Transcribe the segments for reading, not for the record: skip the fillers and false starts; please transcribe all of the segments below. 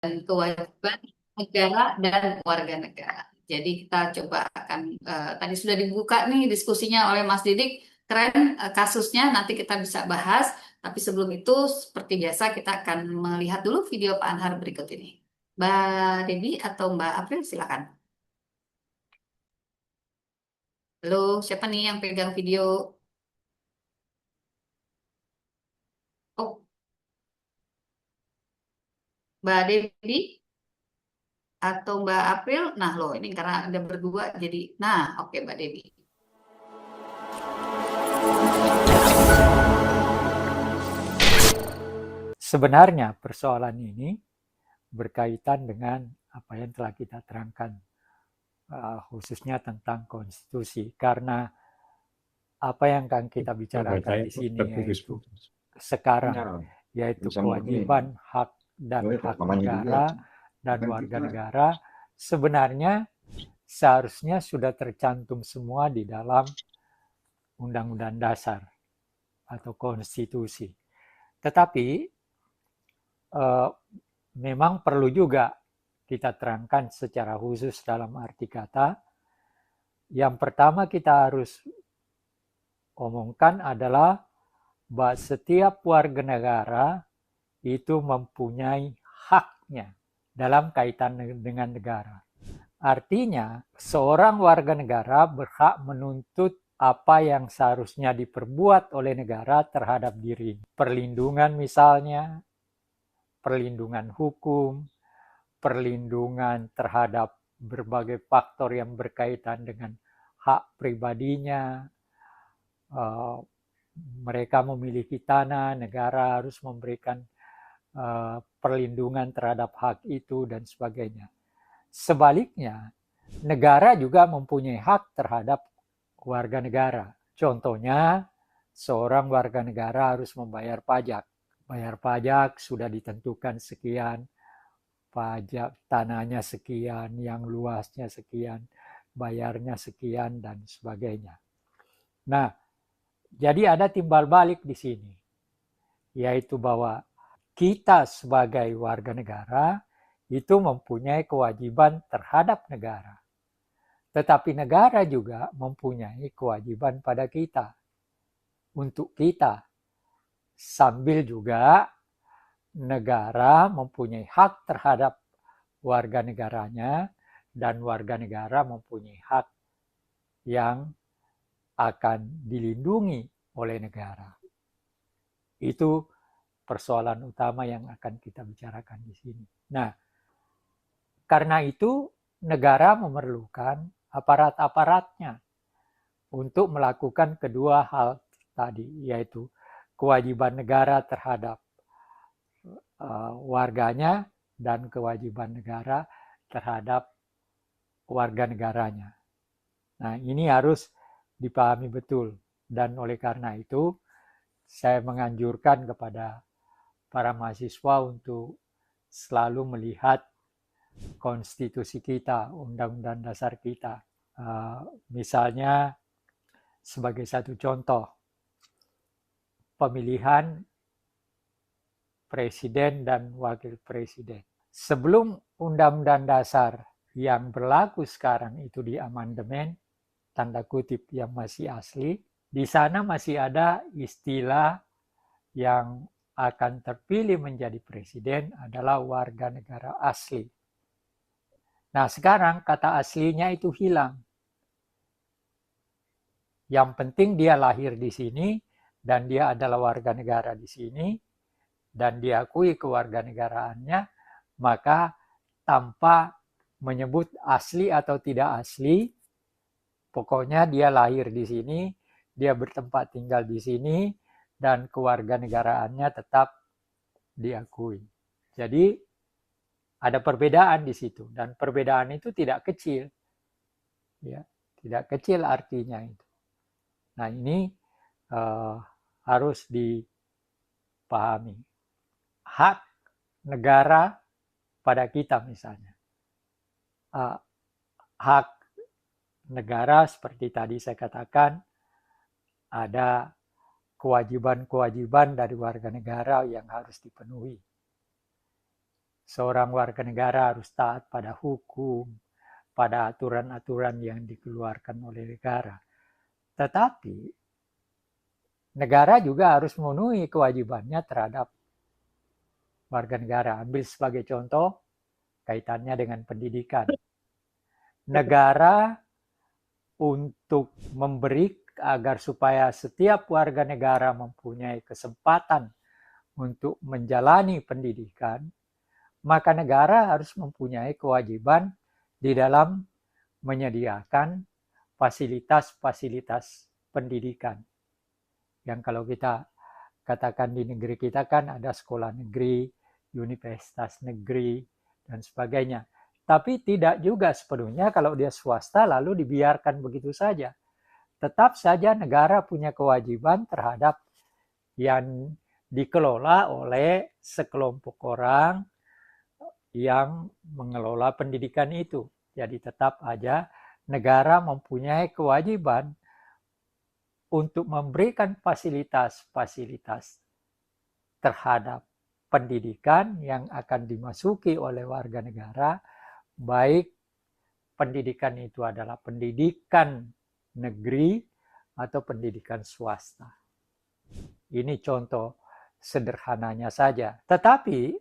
kewajiban negara dan warga negara. Jadi kita coba akan tadi sudah dibuka nih diskusinya oleh Mas Didik. Keren kasusnya nanti kita bisa bahas. Tapi sebelum itu seperti biasa kita akan melihat dulu video Pak Anhar berikut ini. Mbak Devi atau Mbak April silakan. Halo, siapa nih yang pegang video? Oh, Mbak Devi atau Mbak April. Nah, loh ini karena ada berdua jadi. Nah, oke Mbak Devi. Sebenarnya persoalan ini berkaitan dengan apa yang telah kita terangkan, khususnya tentang konstitusi. Karena apa yang akan kita bicarakan di sini yaitu sekarang, yaitu kewajiban hak dan hak negara dan warga negara, sebenarnya seharusnya sudah tercantum semua di dalam Undang-Undang Dasar atau konstitusi. Tetapi memang perlu juga kita terangkan secara khusus dalam arti kata. Yang pertama kita harus omongkan adalah bahwa setiap warga negara itu mempunyai haknya dalam kaitan dengan negara. Artinya, seorang warga negara berhak menuntut apa yang seharusnya diperbuat oleh negara terhadap dirinya. Perlindungan misalnya, perlindungan hukum, perlindungan terhadap berbagai faktor yang berkaitan dengan hak pribadinya. Mereka memiliki tanah, negara harus memberikan perlindungan terhadap hak itu dan sebagainya. Sebaliknya, negara juga mempunyai hak terhadap warga negara. Contohnya, seorang warga negara harus membayar pajak. Bayar pajak sudah ditentukan sekian, pajak tanahnya sekian, yang luasnya sekian, bayarnya sekian, dan sebagainya. Nah, jadi ada timbal balik di sini, yaitu bahwa kita sebagai warga negara itu mempunyai kewajiban terhadap negara. Tetapi negara juga mempunyai kewajiban pada kita, untuk kita. Sambil juga negara mempunyai hak terhadap warga negaranya, dan warga negara mempunyai hak yang akan dilindungi oleh negara. Itu persoalan utama yang akan kita bicarakan di sini. Nah, karena itu negara memerlukan aparat-aparatnya untuk melakukan kedua hal tadi, yaitu kewajiban negara terhadap warganya dan kewajiban negara terhadap warga negaranya. Nah, ini harus dipahami betul, dan oleh karena itu saya menganjurkan kepada para mahasiswa untuk selalu melihat konstitusi kita, undang-undang dasar kita. Misalnya sebagai satu contoh, pemilihan presiden dan wakil presiden. Sebelum undang-undang dasar yang berlaku sekarang itu diamandemen, tanda kutip yang masih asli, di sana masih ada istilah yang akan terpilih menjadi presiden adalah warga negara asli. Nah, sekarang kata aslinya itu hilang. Yang penting dia lahir di sini dan dia adalah warga negara di sini dan diakui kewarganegaraannya, maka tanpa menyebut asli atau tidak asli, pokoknya dia lahir di sini, dia bertempat tinggal di sini, dan kewarganegaraannya tetap diakui. Jadi ada perbedaan di situ, dan perbedaan itu tidak kecil, ya, tidak kecil artinya itu. Nah, ini harus dipahami. Hak negara pada kita misalnya, hak negara seperti tadi saya katakan, ada kewajiban-kewajiban dari warga negara yang harus dipenuhi. seorang warga negara harus taat pada hukum, pada aturan-aturan yang dikeluarkan oleh negara. Tetapi negara juga harus memenuhi kewajibannya terhadap warga negara. Ambil sebagai contoh kaitannya dengan pendidikan. Negara untuk memberi agar supaya setiap warga negara mempunyai kesempatan untuk menjalani pendidikan, maka negara harus mempunyai kewajiban di dalam menyediakan fasilitas-fasilitas pendidikan. Yang kalau kita katakan di negeri kita kan ada sekolah negeri, universitas negeri, dan sebagainya. Tapi tidak juga sepenuhnya kalau dia swasta lalu dibiarkan begitu saja. Tetap saja negara punya kewajiban terhadap yang dikelola oleh sekelompok orang yang mengelola pendidikan itu. Jadi tetap aja negara mempunyai kewajiban untuk memberikan fasilitas-fasilitas terhadap pendidikan yang akan dimasuki oleh warga negara, baik pendidikan itu adalah pendidikan negeri atau pendidikan swasta. Ini contoh sederhananya saja. Tetapi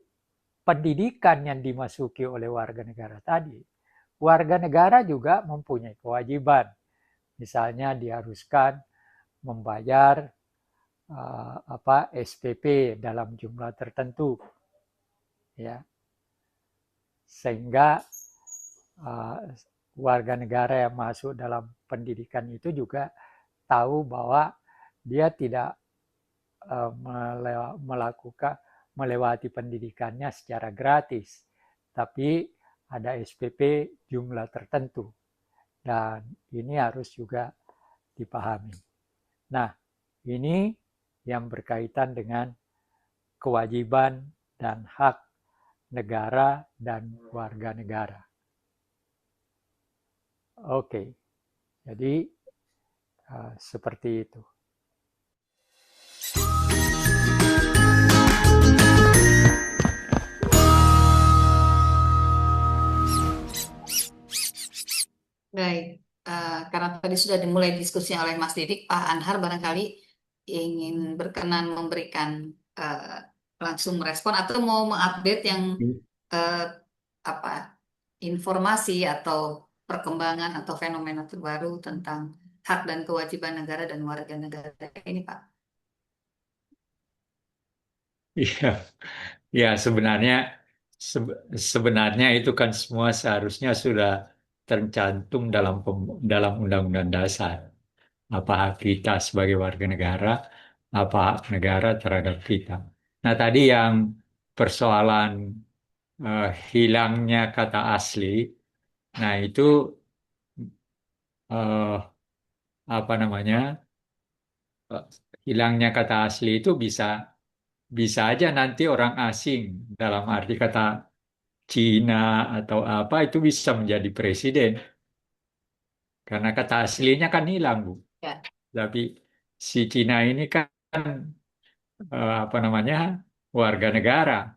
pendidikan yang dimasuki oleh warga negara tadi, warga negara juga mempunyai kewajiban. Misalnya diharuskan membayar SPP dalam jumlah tertentu, ya, sehingga warga negara yang masuk dalam pendidikan itu juga tahu bahwa dia tidak melewati pendidikannya secara gratis, tapi ada SPP jumlah tertentu, dan ini harus juga dipahami. Nah, ini yang berkaitan dengan kewajiban dan hak negara dan warga negara. Oke, jadi seperti itu. Baik, karena tadi sudah dimulai diskusinya oleh Mas Didik, Pak Anhar barangkali ingin berkenan memberikan langsung merespon atau mau mengupdate yang informasi atau perkembangan atau fenomena terbaru tentang hak dan kewajiban negara dan warga negara ini, Pak. Iya, ya sebenarnya itu kan semua seharusnya sudah tercantum dalam Undang-Undang Dasar. Apa hak kita sebagai warga negara, apa hak negara terhadap kita. Nah, tadi yang persoalan hilangnya kata asli, nah itu apa namanya? Hilangnya kata asli itu bisa aja nanti orang asing dalam arti kata Cina atau apa itu bisa menjadi presiden karena kata aslinya kan hilang, Bu. Ya. Tapi si Cina ini kan apa namanya warga negara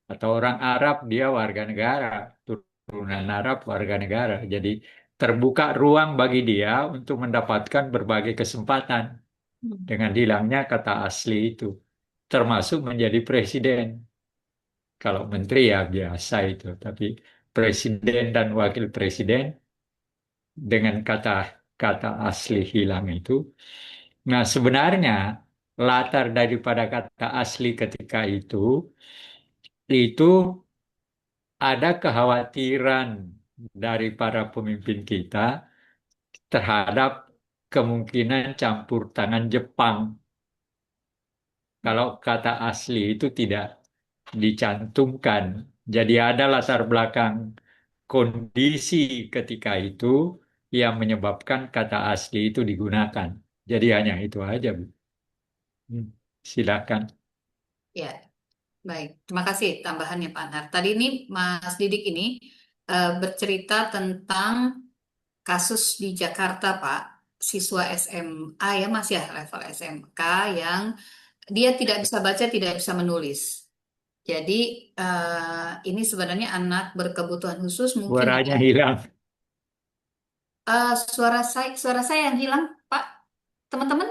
atau orang Arab dia warga negara, turunan Arab warga negara. Jadi terbuka ruang bagi dia untuk mendapatkan berbagai kesempatan dengan hilangnya kata asli itu, termasuk menjadi presiden. Kalau menteri ya biasa itu, tapi presiden dan wakil presiden dengan kata asli hilang itu. Nah, sebenarnya latar daripada kata asli ketika itu ada kekhawatiran dari para pemimpin kita terhadap kemungkinan campur tangan Jepang. Kalau kata asli itu tidak dicantumkan. Jadi ada latar belakang kondisi ketika itu yang menyebabkan kata asli itu digunakan. Jadi hanya itu aja, Bu. Silakan. Ya, baik. Terima kasih tambahannya Pak Anar. Tadi ini Mas Didik ini bercerita tentang kasus di Jakarta, Pak. Siswa SMA ya Mas ya, level SMK yang dia tidak bisa baca, tidak bisa menulis. Jadi ini sebenarnya anak berkebutuhan khusus mungkin Suaranya dia hilang. suara saya yang hilang, Pak. Teman-teman,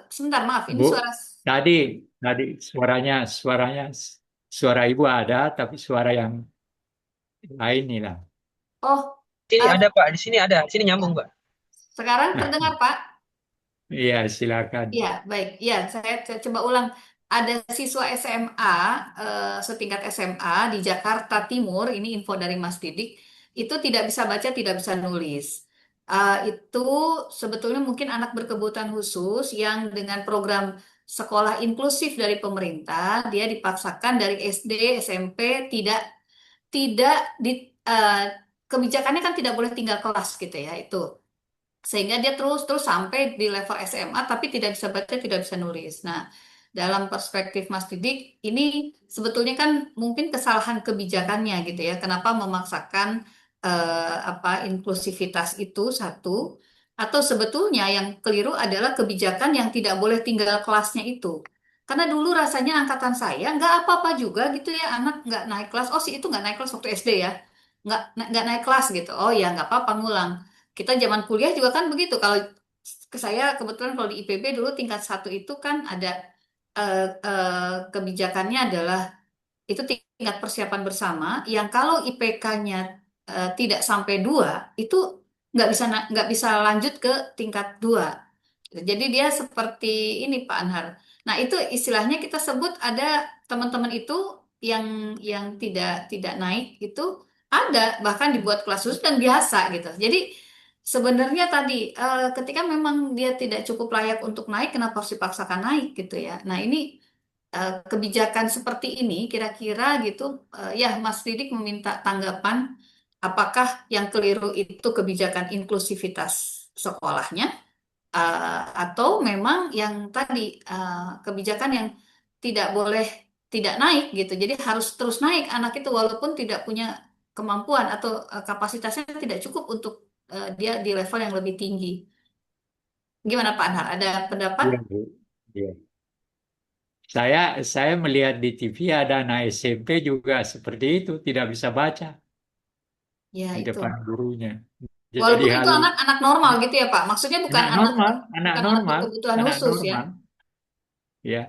sebentar maaf, ini Bu, suara. tadi tadi suaranya suara ibu ada, tapi suara yang lain hilang. Oh, Sini eh, ada Pak, di sini ada, sini nyambung Pak. sekarang terdengar, Pak? Iya, silakan. Ya, baik. Ya, saya coba ulang. Ada siswa SMA, setingkat SMA di Jakarta Timur, ini info dari Mas Didik, itu tidak bisa baca, tidak bisa nulis. Itu sebetulnya mungkin anak berkebutuhan khusus yang dengan program sekolah inklusif dari pemerintah, dia dipaksakan dari SD, SMP, tidak tidak di eh, kebijakannya kan tidak boleh tinggal kelas gitu ya, itu sehingga dia terus terus sampai di level SMA tapi tidak bisa baca, tidak bisa nulis. Nah, dalam perspektif Mas Didik, ini sebetulnya kan mungkin kesalahan kebijakannya gitu ya. Kenapa memaksakan apa inklusivitas itu satu, atau sebetulnya yang keliru adalah kebijakan yang tidak boleh tinggal kelasnya itu. Karena dulu rasanya angkatan saya nggak apa-apa juga gitu ya, anak nggak naik kelas. Oh, sih itu nggak naik kelas waktu SD ya, nggak naik kelas gitu. Oh ya nggak apa-apa ngulang. Kita zaman kuliah juga kan begitu. Kalau ke saya kebetulan kalau di IPB dulu tingkat satu itu kan ada kebijakannya adalah itu tingkat persiapan bersama yang kalau IPK-nya tidak sampai 2 itu nggak bisa lanjut ke tingkat 2. Jadi dia seperti ini Pak Anhar. Nah, itu istilahnya kita sebut ada teman-teman itu yang tidak naik itu ada bahkan dibuat kelas khusus dan biasa gitu. Jadi sebenarnya tadi ketika memang dia tidak cukup layak untuk naik, kenapa harus dipaksakan naik gitu ya. Nah, ini kebijakan seperti ini kira-kira gitu ya Mas Didik meminta tanggapan apakah yang keliru itu kebijakan inklusivitas sekolahnya atau memang yang tadi kebijakan yang tidak boleh tidak naik gitu. Jadi harus terus naik anak itu walaupun tidak punya kemampuan atau kapasitasnya tidak cukup untuk dia di level yang lebih tinggi. Gimana Pak Anhar? Ada pendapat? Iya, Bu. Iya. Saya melihat di TV ada anak SMP juga seperti itu, tidak bisa baca Ya di itu. depan gurunya. Jadi Walaupun itu hal anak-anak normal gitu ya Pak. Maksudnya bukan anak anak normal, anak bukan anak normal, berkebutuhan anak khusus ya. normal, ya.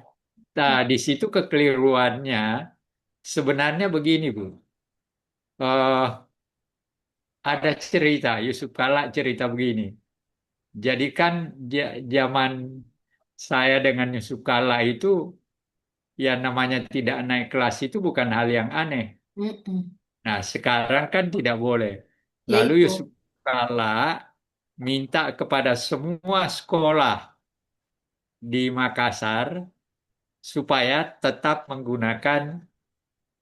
Nah, di situ kekeliruannya sebenarnya begini, Bu. Eh, ada cerita, Yusuf Kala cerita begini. Jadi kan zaman saya dengan Yusuf Kala itu, yang namanya tidak naik kelas itu bukan hal yang aneh. Mm-mm. Nah, sekarang kan tidak boleh. Ya Lalu Yusuf itu. Kala minta kepada semua sekolah di Makassar supaya tetap menggunakan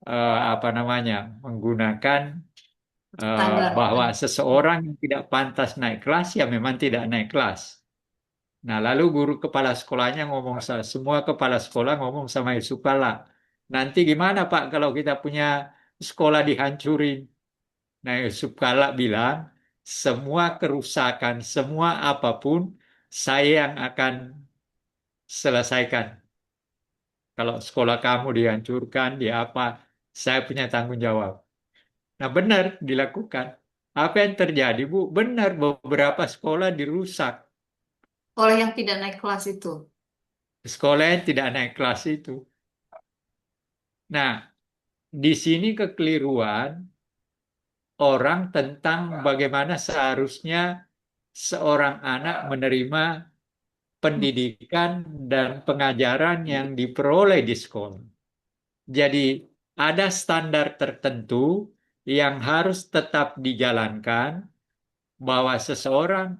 apa namanya, menggunakan Standar. bahwa seseorang yang tidak pantas naik kelas ya memang tidak naik kelas. Nah, lalu guru kepala sekolahnya ngomong, semua kepala sekolah ngomong sama Yusuf Kala. Nanti gimana Pak kalau kita punya sekolah dihancurin? Nah, Yusuf Kala bilang, semua kerusakan, semua apapun, saya yang akan selesaikan. Kalau sekolah kamu dihancurkan, di apa, saya punya tanggung jawab. Nah, benar dilakukan. Apa yang terjadi, Bu? Benar, beberapa sekolah dirusak. Oleh yang tidak naik kelas itu. Sekolah yang tidak naik kelas itu. Nah, di sini kekeliruan orang tentang bagaimana seharusnya seorang anak menerima pendidikan dan pengajaran yang diperoleh di sekolah. Jadi ada standar tertentu yang harus tetap dijalankan bahwa seseorang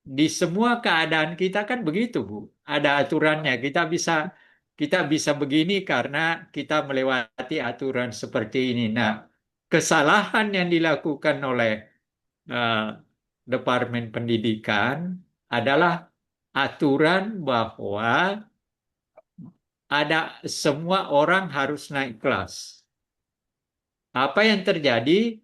di semua keadaan kita kan begitu, Bu. Ada aturannya. Kita bisa begini karena kita melewati aturan seperti ini. Nah, kesalahan yang dilakukan oleh eh, Departemen Pendidikan adalah aturan bahwa ada semua orang harus naik kelas. Apa yang terjadi?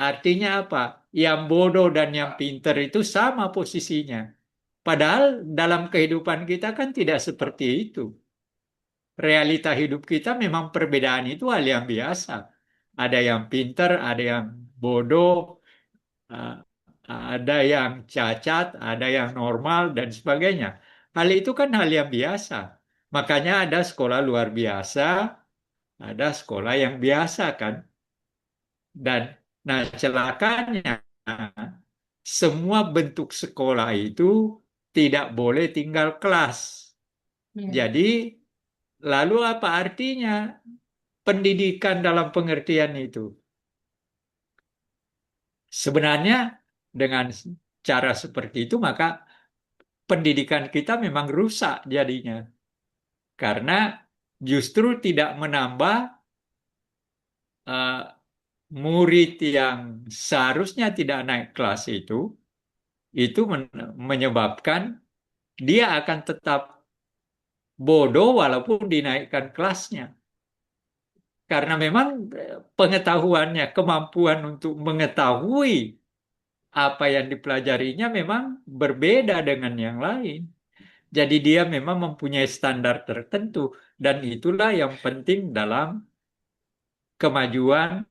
Artinya apa? Yang bodoh dan yang pinter itu sama posisinya. Padahal dalam kehidupan kita kan tidak seperti itu. realita hidup kita memang perbedaan itu hal yang biasa. Ada yang pinter, ada yang bodoh, eh, ada yang cacat, ada yang normal, dan sebagainya. Hal itu kan hal yang biasa. Makanya ada sekolah luar biasa, ada sekolah yang biasa kan. Dan nah celakanya semua bentuk sekolah itu tidak boleh tinggal kelas. Ya. Jadi lalu apa artinya pendidikan dalam pengertian itu? Sebenarnya dengan cara seperti itu maka pendidikan kita memang rusak jadinya. Karena justru tidak menambah eh, murid yang seharusnya tidak naik kelas itu menyebabkan dia akan tetap bodoh walaupun dinaikkan kelasnya. Karena memang pengetahuannya, kemampuan untuk mengetahui apa yang dipelajarinya memang berbeda dengan yang lain. Jadi dia memang mempunyai standar tertentu dan itulah yang penting dalam kemajuan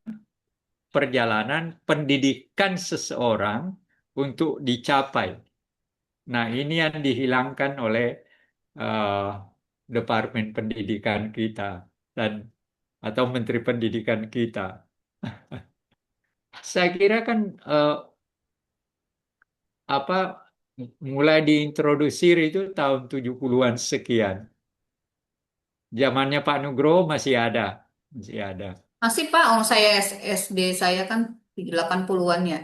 perjalanan pendidikan seseorang untuk dicapai. Nah, ini yang dihilangkan oleh eh, Departemen Pendidikan kita dan atau Menteri Pendidikan kita. Saya kira kan apa mulai diintrodusir itu tahun 70-an sekian. Zamannya Pak Nugroho masih ada, masih ada. Masih Pak, saya SD saya kan di 80-an ya.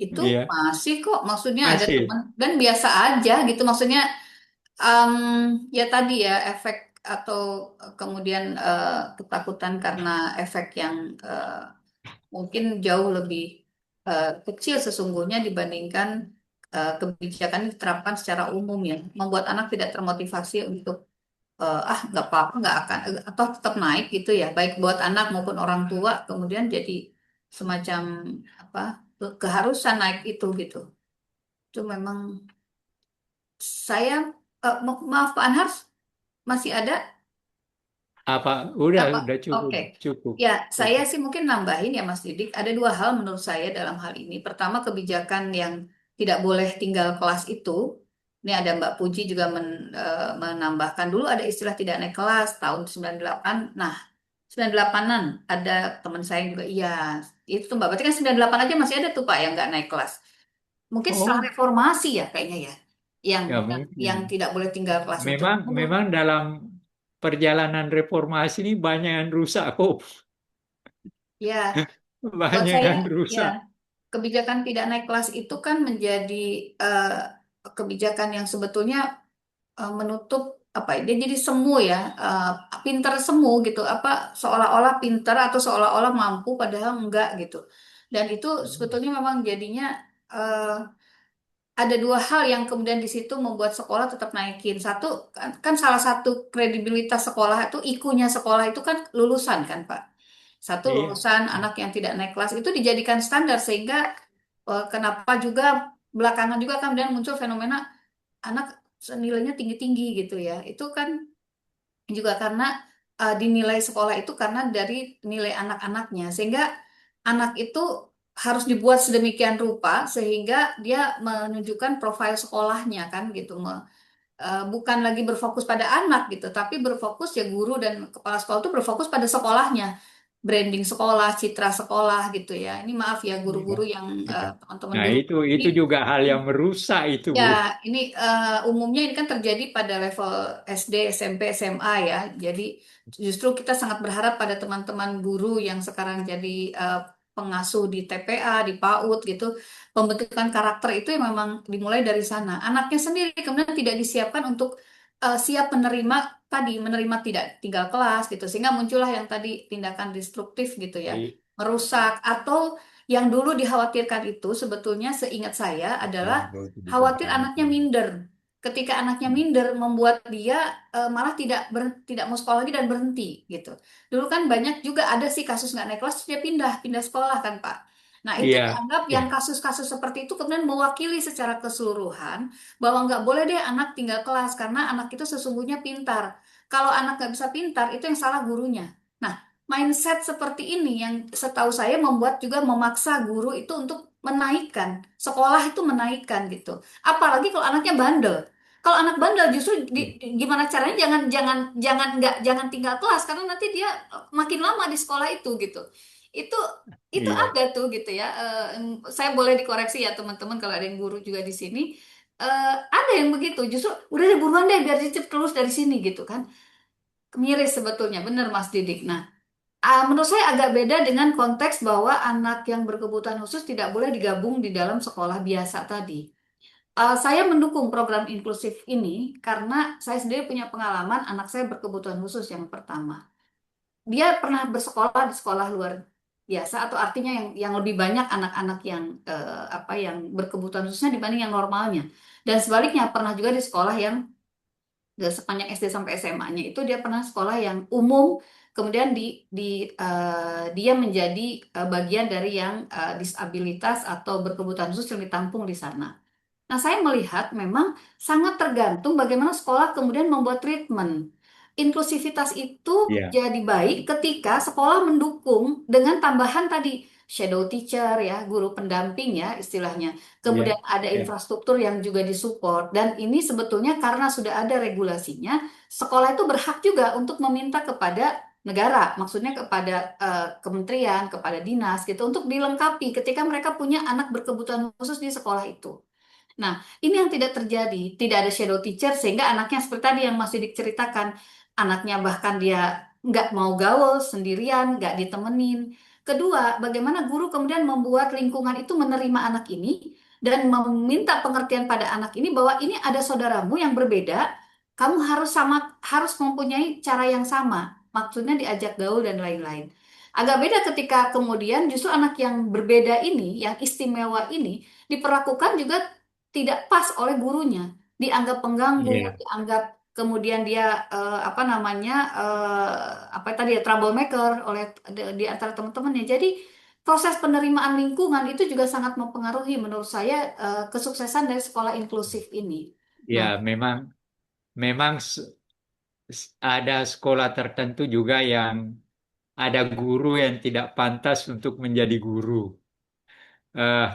Itu Iya, masih kok, maksudnya ada teman masih. dan biasa aja gitu, maksudnya ya tadi ya efek atau kemudian ketakutan karena efek yang mungkin jauh lebih kecil sesungguhnya dibandingkan kebijakan yang diterapkan secara umum ya, membuat anak tidak termotivasi untuk nggak apa-apa nggak akan atau tetap naik gitu ya, baik buat anak maupun orang tua, kemudian jadi semacam apa keharusan naik itu gitu. Itu memang saya maaf Pak Anhar masih ada Apa apa? udah cukup, Oke. cukup, Ya, saya cukup. sih mungkin nambahin ya Mas Didik. Ada dua hal menurut saya dalam hal ini. Pertama, kebijakan yang tidak boleh tinggal kelas itu. Ini ada Mbak Puji juga menambahkan dulu ada istilah tidak naik kelas tahun 98. Nah, 98-an ada teman saya yang juga iya. Itu tuh Mbak. Berarti kan 98 aja masih ada tuh Pak yang nggak naik kelas. Mungkin setelah Oh, reformasi ya kayaknya ya. Yang ya yang mungkin. tidak boleh tinggal kelas itu. Memang memang dalam perjalanan reformasi ini banyak yang rusak kok. Ya, buat Banyak saya yang ya. rusak. Kebijakan tidak naik kelas itu kan menjadi eh, kebijakan yang sebetulnya menutup apa ya, dia jadi semu ya, pinter semu gitu, apa seolah-olah pinter atau seolah-olah mampu padahal enggak gitu. Dan itu sebetulnya memang jadinya eh, ada dua hal yang kemudian di situ membuat sekolah tetap naikin. Satu kan salah satu kredibilitas sekolah itu ikunya sekolah itu kan lulusan kan Pak. Satu Iya. lulusan anak yang tidak naik kelas itu dijadikan standar sehingga kenapa juga belakangan juga kan kemudian muncul fenomena anak nilainya tinggi-tinggi gitu ya. Itu kan juga karena dinilai sekolah itu karena dari nilai anak-anaknya. Sehingga anak itu harus dibuat sedemikian rupa sehingga dia menunjukkan profil sekolahnya kan gitu. Bukan lagi berfokus pada anak gitu, tapi berfokus ya guru dan kepala sekolah itu berfokus pada sekolahnya, branding sekolah, citra sekolah gitu ya. Ini maaf ya Iya. guru-guru yang Iya. teman-teman Nah, guru ini itu juga hal yang merusak itu, ya Bu. ini umumnya ini kan terjadi pada level SD, SMP, SMA ya. Jadi justru kita sangat berharap pada teman-teman guru yang sekarang jadi pengasuh di TPA, di PAUD gitu, pembentukan karakter itu yang memang dimulai dari sana. Anaknya sendiri kemudian tidak disiapkan untuk siap menerima tadi, menerima tidak tinggal kelas gitu, sehingga muncullah yang tadi tindakan destruktif gitu ya, Iya. merusak atau yang dulu dikhawatirkan itu sebetulnya seingat saya adalah Yang baru khawatir dibentang. anaknya minder. Ketika anaknya minder membuat dia malah tidak mau sekolah lagi dan berhenti gitu. Dulu kan banyak juga ada sih kasus nggak naik kelas terus dia pindah pindah sekolah kan Pak. Nah itu Iya. dianggap yang Iya. kasus-kasus seperti itu kemudian mewakili secara keseluruhan bahwa nggak boleh deh anak tinggal kelas karena anak itu sesungguhnya pintar. Kalau anak nggak bisa pintar, itu yang salah gurunya. Nah, mindset seperti ini yang setahu saya membuat juga memaksa guru itu untuk menaikkan, sekolah itu menaikkan gitu. Apalagi kalau anaknya bandel. Kalau anak bandel justru gimana caranya jangan tinggal kelas karena nanti dia makin lama di sekolah itu gitu. Itu itu Iya, ada tuh gitu ya. Saya boleh dikoreksi ya teman-teman kalau ada yang guru juga di sini. Ada yang begitu, justru udah deh buruan deh biar cicip terus dari sini gitu kan. Miris sebetulnya, bener Mas Didik. Nah, menurut saya agak beda dengan konteks bahwa anak yang berkebutuhan khusus tidak boleh digabung di dalam sekolah biasa tadi. Saya mendukung program inklusif ini karena saya sendiri punya pengalaman anak saya berkebutuhan khusus yang pertama. Dia pernah bersekolah di sekolah luar biasa atau artinya yang lebih banyak anak-anak yang yang berkebutuhan khususnya dibanding yang normalnya. Dan sebaliknya pernah juga di sekolah yang sepanjang SD sampai SMA-nya itu dia pernah sekolah yang umum, kemudian dia menjadi bagian dari yang disabilitas atau berkebutuhan khusus yang ditampung di sana. Nah, saya melihat memang sangat tergantung bagaimana sekolah kemudian membuat treatment. Inklusivitas itu iya, jadi baik ketika sekolah mendukung dengan tambahan tadi shadow teacher ya, guru pendamping ya istilahnya. iya, Kemudian ada iya, infrastruktur yang juga disupport dan ini sebetulnya karena sudah ada regulasinya, sekolah itu berhak juga untuk meminta kepada negara, maksudnya kepada kementerian, kepada dinas gitu untuk dilengkapi ketika mereka punya anak berkebutuhan khusus di sekolah itu. Nah, ini yang tidak terjadi. Tidak ada shadow teacher sehingga anaknya seperti tadi yang masih diceritakan. Anaknya bahkan dia nggak mau gaul sendirian, nggak ditemenin. Kedua, bagaimana guru kemudian membuat lingkungan itu menerima anak ini dan meminta pengertian pada anak ini bahwa ini ada saudaramu yang berbeda, kamu harus mempunyai cara yang sama. Maksudnya diajak gaul dan lain-lain. Agak beda ketika kemudian justru anak yang berbeda ini, yang istimewa ini, diperlakukan juga tidak pas oleh gurunya, dianggap pengganggu, iya. dianggap kemudian dia apa tadi ya troublemaker oleh di antara teman-temannya. Jadi proses penerimaan lingkungan itu juga sangat mempengaruhi menurut saya kesuksesan dari sekolah inklusif ini. Ya, Nah, memang ada sekolah tertentu juga yang ada guru yang tidak pantas untuk menjadi guru. Eh,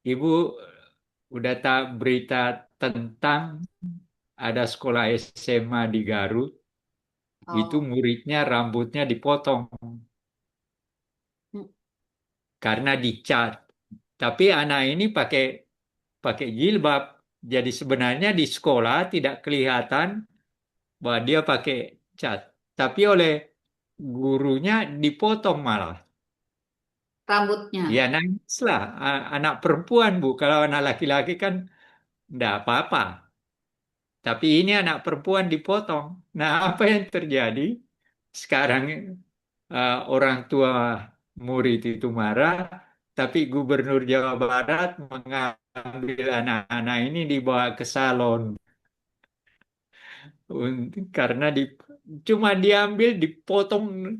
Ibu udah tak berita tentang ada sekolah SMA di Garut, itu oh, muridnya rambutnya dipotong mm, karena dicat. Tapi anak ini pakai pakai jilbab. Jadi sebenarnya di sekolah tidak kelihatan bahwa dia pakai cat. Tapi oleh gurunya dipotong malah. Ya rambutnya. nangis lah. Anak perempuan Bu. Kalau anak laki-laki kan enggak apa-apa. Tapi ini anak perempuan dipotong. Nah, apa yang terjadi? Sekarang orang tua murid itu marah, tapi Gubernur Jawa Barat mengambil anak-anak ini dibawa ke salon. Karena cuma diambil, dipotong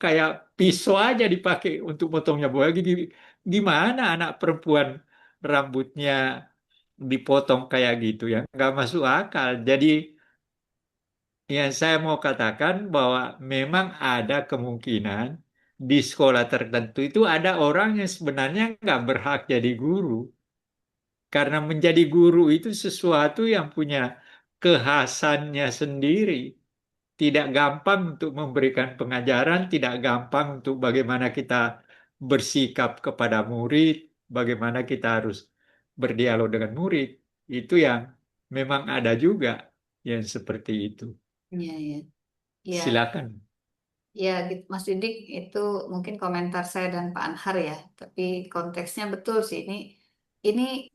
kayak pisau aja dipakai untuk potongnya. Gimana anak perempuan rambutnya dipotong kayak gitu ya? Nggak masuk akal. Jadi yang saya mau katakan bahwa memang ada kemungkinan di sekolah tertentu itu ada orang yang sebenarnya nggak berhak jadi guru. Karena menjadi guru itu sesuatu yang punya kekhasannya sendiri. Tidak gampang untuk memberikan pengajaran, tidak gampang untuk bagaimana kita bersikap kepada murid, bagaimana kita harus berdialog dengan murid. Itu yang memang ada juga yang seperti itu. Iya, iya. Iya, Silakan. ya, gitu, Mas Didik itu mungkin komentar saya dan Pak Anhar ya, tapi konteksnya betul sih ini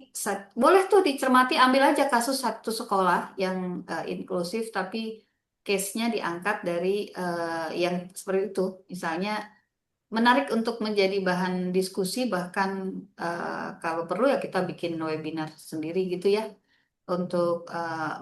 boleh tuh dicermati, ambil aja kasus satu sekolah yang inklusif, tapi case-nya diangkat dari yang seperti itu, misalnya menarik untuk menjadi bahan diskusi, bahkan kalau perlu ya kita bikin webinar sendiri gitu ya untuk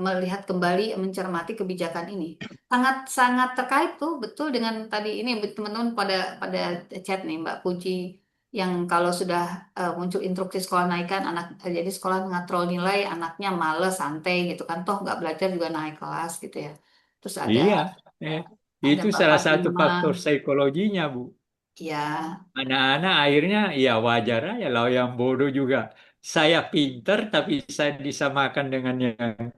melihat kembali, mencermati kebijakan ini. Sangat sangat terkait tuh betul dengan tadi ini teman-teman pada pada chat nih Mbak Puji yang kalau sudah muncul instruksi sekolah naikkan anak jadi sekolah ngatrol nilai anaknya males santai gitu kan toh nggak belajar juga naik kelas gitu ya. terus ada Iya, eh, itu Mbak salah satu Fatima, faktor psikologinya, Bu. ya. Anak-anak akhirnya ya wajar aja lah yang bodoh juga. Saya pinter tapi saya disamakan dengan yang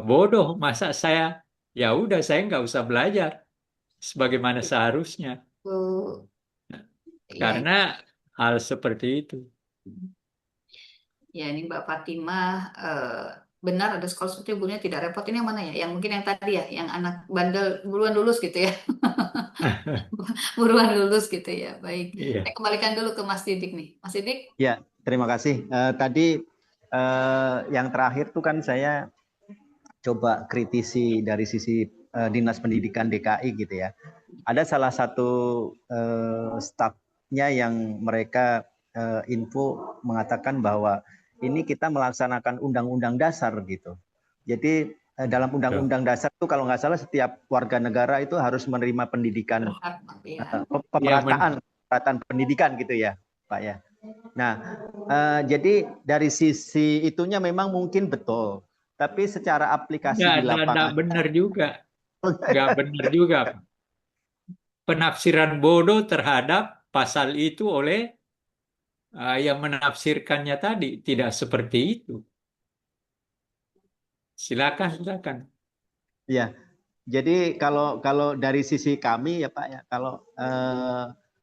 bodoh. Masa saya ya udah saya nggak usah belajar sebagaimana seharusnya Itu ya. karena hal seperti itu. Ya, ini Mbak Fatima, benar ada sekolah seperti ibunya tidak repot. Ini yang mana ya? Yang mungkin yang tadi ya, yang anak bandel buruan lulus gitu ya. Buruan lulus gitu ya. Baik. Saya Iya, kembalikan dulu ke Mas Didik nih. Mas Didik, Ya, terima kasih. Tadi yang terakhir tuh kan saya coba kritisi dari sisi Dinas Pendidikan DKI gitu ya. Ada salah satu stafnya yang mereka info mengatakan bahwa ini kita melaksanakan undang-undang dasar gitu. Jadi dalam betul. undang-undang dasar itu kalau nggak salah setiap warga negara itu harus menerima pendidikan berhak ya. Ya, pemerataan pendidikan gitu ya, Pak ya. Nah, jadi dari sisi itunya memang mungkin betul, tapi secara aplikasi di nggak lapangan, benar juga, nggak benar juga. Penafsiran bodoh terhadap pasal itu oleh yang menafsirkannya tadi tidak seperti itu. Silakan, silakan. ya. Jadi kalau dari sisi kami ya Pak ya, kalau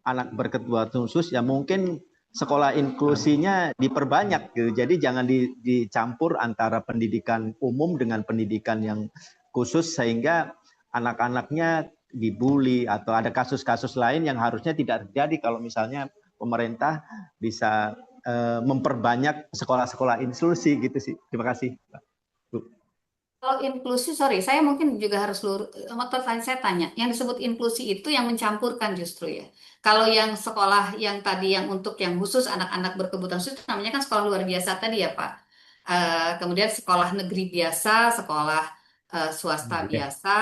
anak berkebutuhan khusus ya mungkin sekolah inklusinya diperbanyak gitu. Jadi jangan dicampur antara pendidikan umum dengan pendidikan yang khusus sehingga anak-anaknya dibully atau ada kasus-kasus lain yang harusnya tidak terjadi kalau misalnya pemerintah bisa memperbanyak sekolah-sekolah inklusi gitu sih. Terima kasih, Pak. Bu. Kalau inklusi, sorry, saya mungkin juga harus atau saya tanya, yang disebut inklusi itu yang mencampurkan justru ya. Kalau yang sekolah yang tadi yang untuk yang khusus anak-anak berkebutuhan khusus namanya kan sekolah luar biasa tadi ya Pak. Kemudian sekolah negeri biasa, sekolah swasta Iya, biasa.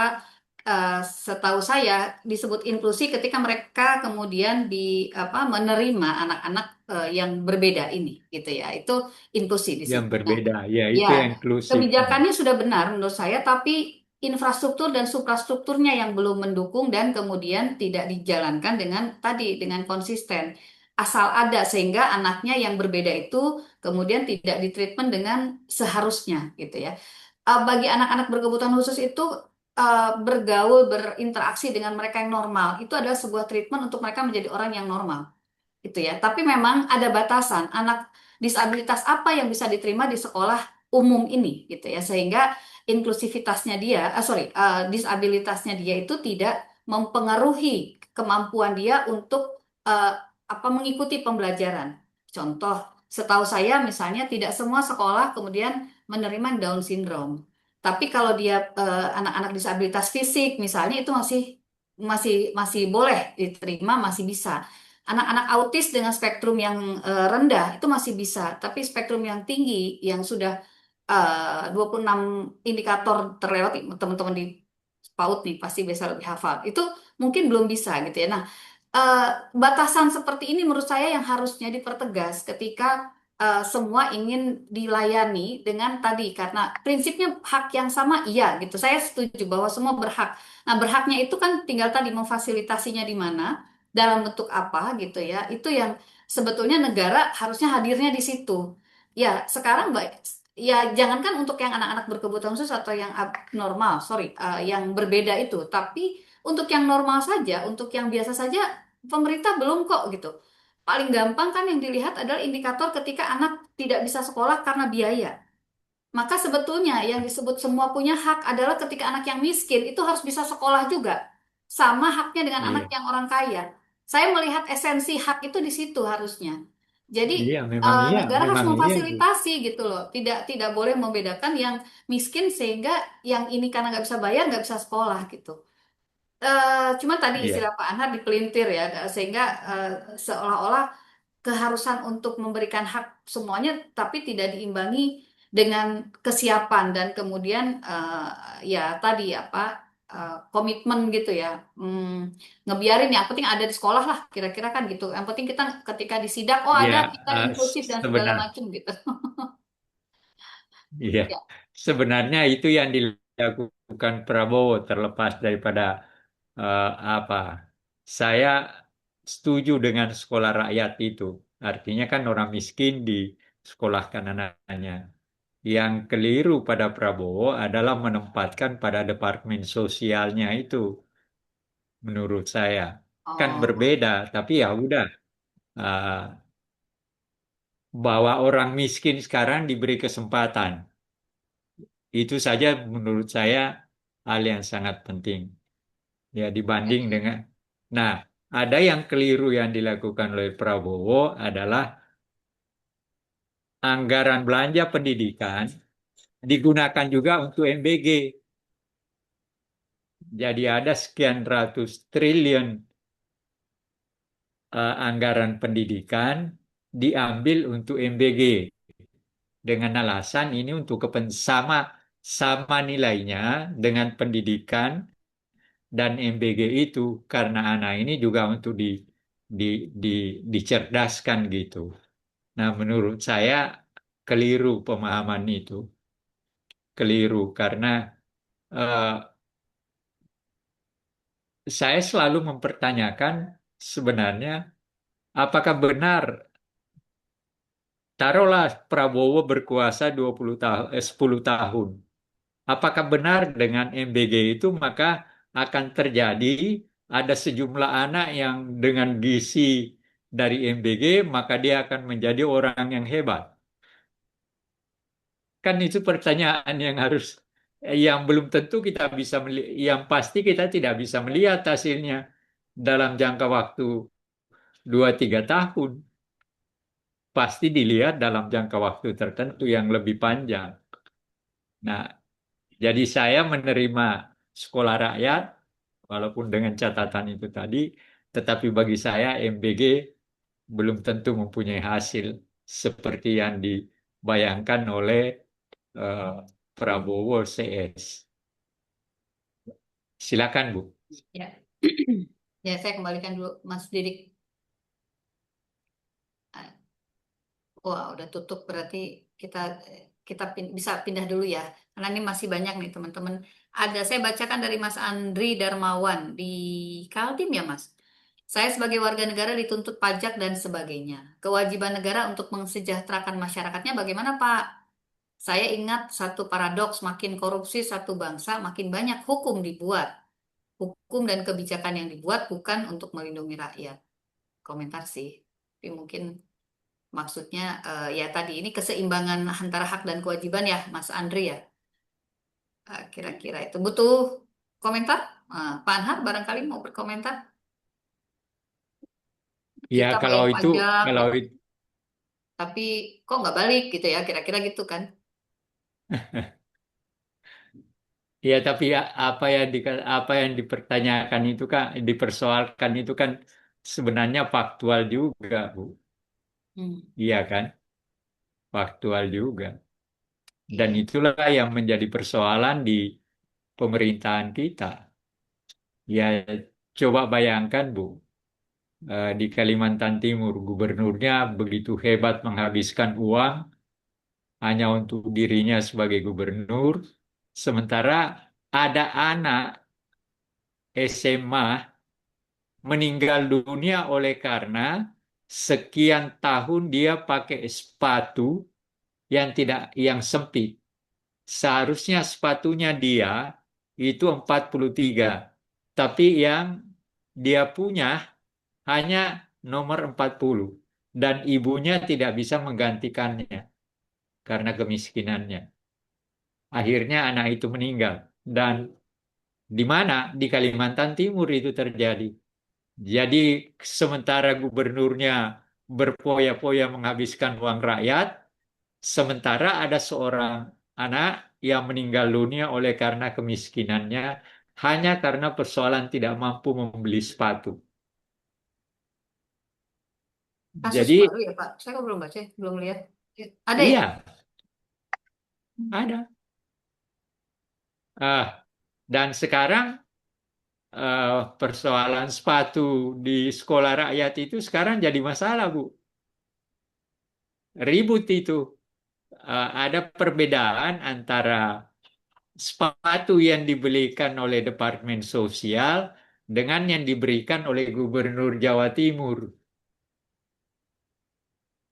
Setahu saya disebut inklusi ketika mereka kemudian di apa menerima anak-anak yang berbeda ini, gitu ya. Itu inklusi di yang situ. Nah, berbeda. Ya, ya, itu yang inklusif. kebijakannya sudah benar menurut saya, tapi infrastruktur dan suprastrukturnya yang belum mendukung dan kemudian tidak dijalankan dengan tadi dengan konsisten. Asal ada sehingga anaknya yang berbeda itu kemudian tidak ditreatment dengan seharusnya gitu ya. Bagi anak-anak berkebutuhan khusus itu bergaul, berinteraksi dengan mereka yang normal itu adalah sebuah treatment untuk mereka menjadi orang yang normal gitu ya. Tapi memang ada batasan anak disabilitas apa yang bisa diterima di sekolah umum ini gitu ya. Sehingga inklusivitasnya dia, disabilitasnya dia itu tidak mempengaruhi kemampuan dia untuk apa mengikuti pembelajaran. Contoh, setahu saya misalnya tidak semua sekolah kemudian menerima Down syndrome. Tapi kalau dia anak-anak disabilitas fisik misalnya itu masih masih masih boleh diterima, masih bisa. Anak-anak autis dengan spektrum yang rendah itu masih bisa, tapi spektrum yang tinggi yang sudah 26 indikator terlewati, teman-teman di PAUD nih pasti bisa lebih hafal. Itu mungkin belum bisa gitu ya. Nah, batasan seperti ini menurut saya yang harusnya dipertegas ketika semua ingin dilayani dengan tadi karena prinsipnya hak yang sama iya gitu. Saya setuju bahwa semua berhak. Nah, berhaknya itu kan tinggal tadi memfasilitasinya di mana, dalam bentuk apa gitu ya. Itu yang sebetulnya negara harusnya hadirnya di situ. Ya, sekarang baik ya jangankan untuk yang anak-anak berkebutuhan khusus atau yang abnormal, sorry, yang berbeda itu, tapi untuk yang normal saja, untuk yang biasa saja, pemerintah belum kok gitu. Paling gampang kan yang dilihat adalah indikator ketika anak tidak bisa sekolah karena biaya. Maka sebetulnya yang disebut semua punya hak adalah ketika anak yang miskin itu harus bisa sekolah juga. Sama haknya dengan anak Iya, yang orang kaya. Saya melihat esensi hak itu di situ harusnya. Jadi iya, memang iya, negara harus memang iya, Bu. memfasilitasi gitu loh. Tidak boleh membedakan yang miskin sehingga yang ini karena nggak bisa bayar nggak bisa sekolah gitu. Cuma tadi Iya, istilah Pak Anhar dipelintir ya, sehingga seolah-olah keharusan untuk memberikan hak semuanya, tapi tidak diimbangi dengan kesiapan dan kemudian ya tadi apa komitmen gitu ya. Ngebiarin yang penting ada di sekolah lah, kira-kira kan gitu. Yang penting kita ketika disidak, oh iya, ada kita inklusif dan segala sebenar, macam gitu. iya, Ya, sebenarnya itu yang dilakukan Prabowo terlepas daripada apa. Saya setuju dengan sekolah rakyat itu. Artinya kan orang miskin disekolahkan anaknya. Yang keliru pada Prabowo adalah menempatkan pada departemen sosialnya itu, menurut saya. Kan Oh, berbeda, tapi ya udah. uh, bahwa orang miskin sekarang diberi kesempatan. Itu saja menurut saya hal yang sangat penting. Ya dibanding dengan. Nah, ada yang keliru yang dilakukan oleh Prabowo adalah anggaran belanja pendidikan digunakan juga untuk MBG. Jadi ada sekian ratus triliun anggaran pendidikan diambil untuk MBG dengan alasan ini untuk sama sama nilainya dengan pendidikan dan MBG itu karena anak ini juga untuk di, di, dicerdaskan gitu. Nah, menurut saya keliru pemahaman itu, keliru karena eh, saya selalu mempertanyakan sebenarnya apakah benar taruhlah Prabowo berkuasa 20 tahun 10 tahun. Apakah benar dengan MBG itu maka akan terjadi ada sejumlah anak yang dengan gizi dari MBG maka dia akan menjadi orang yang hebat. Kan itu pertanyaan yang yang belum tentu kita bisa yang pasti kita tidak bisa melihat hasilnya dalam jangka waktu 2-3 tahun. Pasti dilihat dalam jangka waktu tertentu yang lebih panjang. Nah, jadi saya menerima sekolah rakyat walaupun dengan catatan itu tadi, tetapi bagi saya MBG belum tentu mempunyai hasil seperti yang dibayangkan oleh eh, Prabowo CS. Silakan, Bu. ya. Ya, saya kembalikan dulu Mas Didik. Wah, udah tutup berarti kita kita bisa pindah dulu ya. Karena ini masih banyak nih teman-teman. Ada saya bacakan dari Mas Andri Darmawan di Kaltim ya, Mas. Saya sebagai warga negara dituntut pajak dan sebagainya. Kewajiban negara untuk mensejahterakan masyarakatnya bagaimana, Pak? Saya ingat satu paradoks, makin korupsi satu bangsa, makin banyak hukum dibuat. Hukum dan kebijakan yang dibuat bukan untuk melindungi rakyat. Komentar sih. Tapi mungkin maksudnya ya tadi ini keseimbangan antara hak dan kewajiban ya, Mas Andri ya. Kira-kira itu butuh komentar. Pak Anhar barangkali mau berkomentar. Ya, Kita kalau bayar itu pajak, kalau itu tapi kok nggak balik gitu ya, kira-kira gitu kan. ya tapi ya, apa yang dipertanyakan itu kan dipersoalkan itu kan sebenarnya faktual juga, Bu. Hmm, Iya kan? Faktual juga. Dan iya. itulah yang menjadi persoalan di pemerintahan kita. Ya, coba bayangkan, Bu, di Kalimantan Timur, gubernurnya begitu hebat menghabiskan uang hanya untuk dirinya sebagai gubernur, sementara ada anak SMA meninggal dunia oleh karena sekian tahun dia pakai sepatu yang sempit. Seharusnya sepatunya dia itu 43, tapi yang dia punya hanya nomor 40 dan ibunya tidak bisa menggantikannya karena kemiskinannya. Akhirnya anak itu meninggal dan di mana di Kalimantan Timur itu terjadi. Jadi sementara gubernurnya berpoya-poya menghabiskan uang rakyat, sementara ada seorang anak yang meninggal dunia oleh karena kemiskinannya hanya karena persoalan tidak mampu membeli sepatu. Kasus Jadi baru ya Pak. Saya kok belum baca, ya, belum lihat. Ada ya? iya, ada. Ah, dan sekarang persoalan sepatu di sekolah rakyat itu sekarang jadi masalah, Bu. Ribut itu. Ada perbedaan antara sepatu yang dibelikan oleh Departemen Sosial dengan yang diberikan oleh Gubernur Jawa Timur.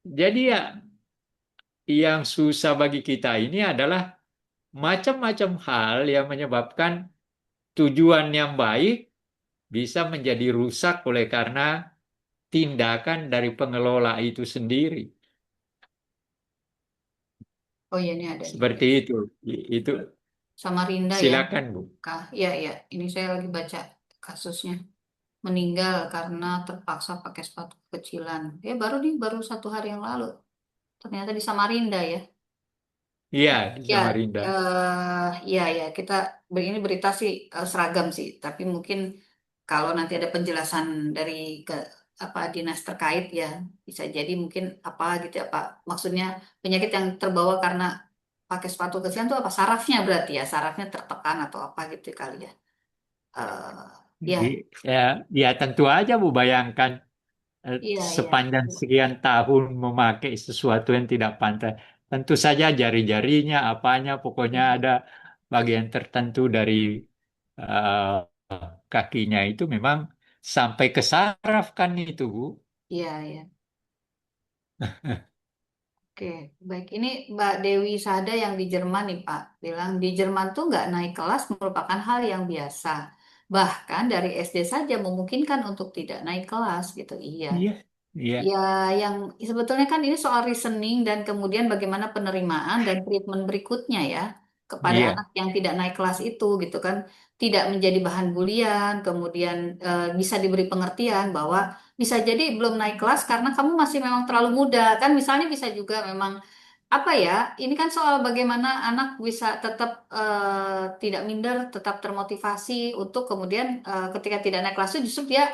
Jadi ya, yang susah bagi kita ini adalah macam-macam hal yang menyebabkan tujuan yang baik bisa menjadi rusak oleh karena tindakan dari pengelola itu sendiri. Oh iya, ini ada nih. Seperti itu. Itu Samarinda ya. silakan, Bu. Iya, iya. Ini saya lagi baca kasusnya. Meninggal karena terpaksa pakai sepatu kecilan. Ya baru 1 hari yang lalu. Ternyata di Samarinda ya. Iya, di Ya, Samarinda. ya, kita ini berita sih seragam sih, tapi mungkin kalau nanti ada penjelasan dari ke apa dinas terkait ya bisa jadi mungkin apa gitu ya Pak. Maksudnya penyakit yang terbawa karena pakai sepatu kesian itu apa sarafnya berarti ya, sarafnya tertekan atau apa gitu kali ya. Eh, ya, Ya, ya tentu aja Bu bayangkan iya. sepanjang sekian tahun memakai sesuatu yang tidak pantas. Tentu saja jari-jarinya, apanya, pokoknya ada bagian tertentu dari kakinya itu memang sampai ke saraf kan itu, Bu. Iya. Oke, baik. Ini Mbak Dewi Sada yang di Jerman nih Pak, bilang di Jerman tuh nggak naik kelas merupakan hal yang biasa. Bahkan dari SD saja memungkinkan untuk tidak naik kelas gitu. Iya. Iya, iya, Ya, yang sebetulnya kan ini soal reasoning dan kemudian bagaimana penerimaan dan treatment berikutnya ya kepada iya. anak yang tidak naik kelas itu gitu kan, tidak menjadi bahan bulian, kemudian bisa diberi pengertian bahwa bisa jadi belum naik kelas karena kamu masih memang terlalu muda kan, misalnya bisa juga memang apa ya, ini kan soal bagaimana anak bisa tetap tidak minder, tetap termotivasi untuk kemudian ketika tidak naik kelas itu justru dia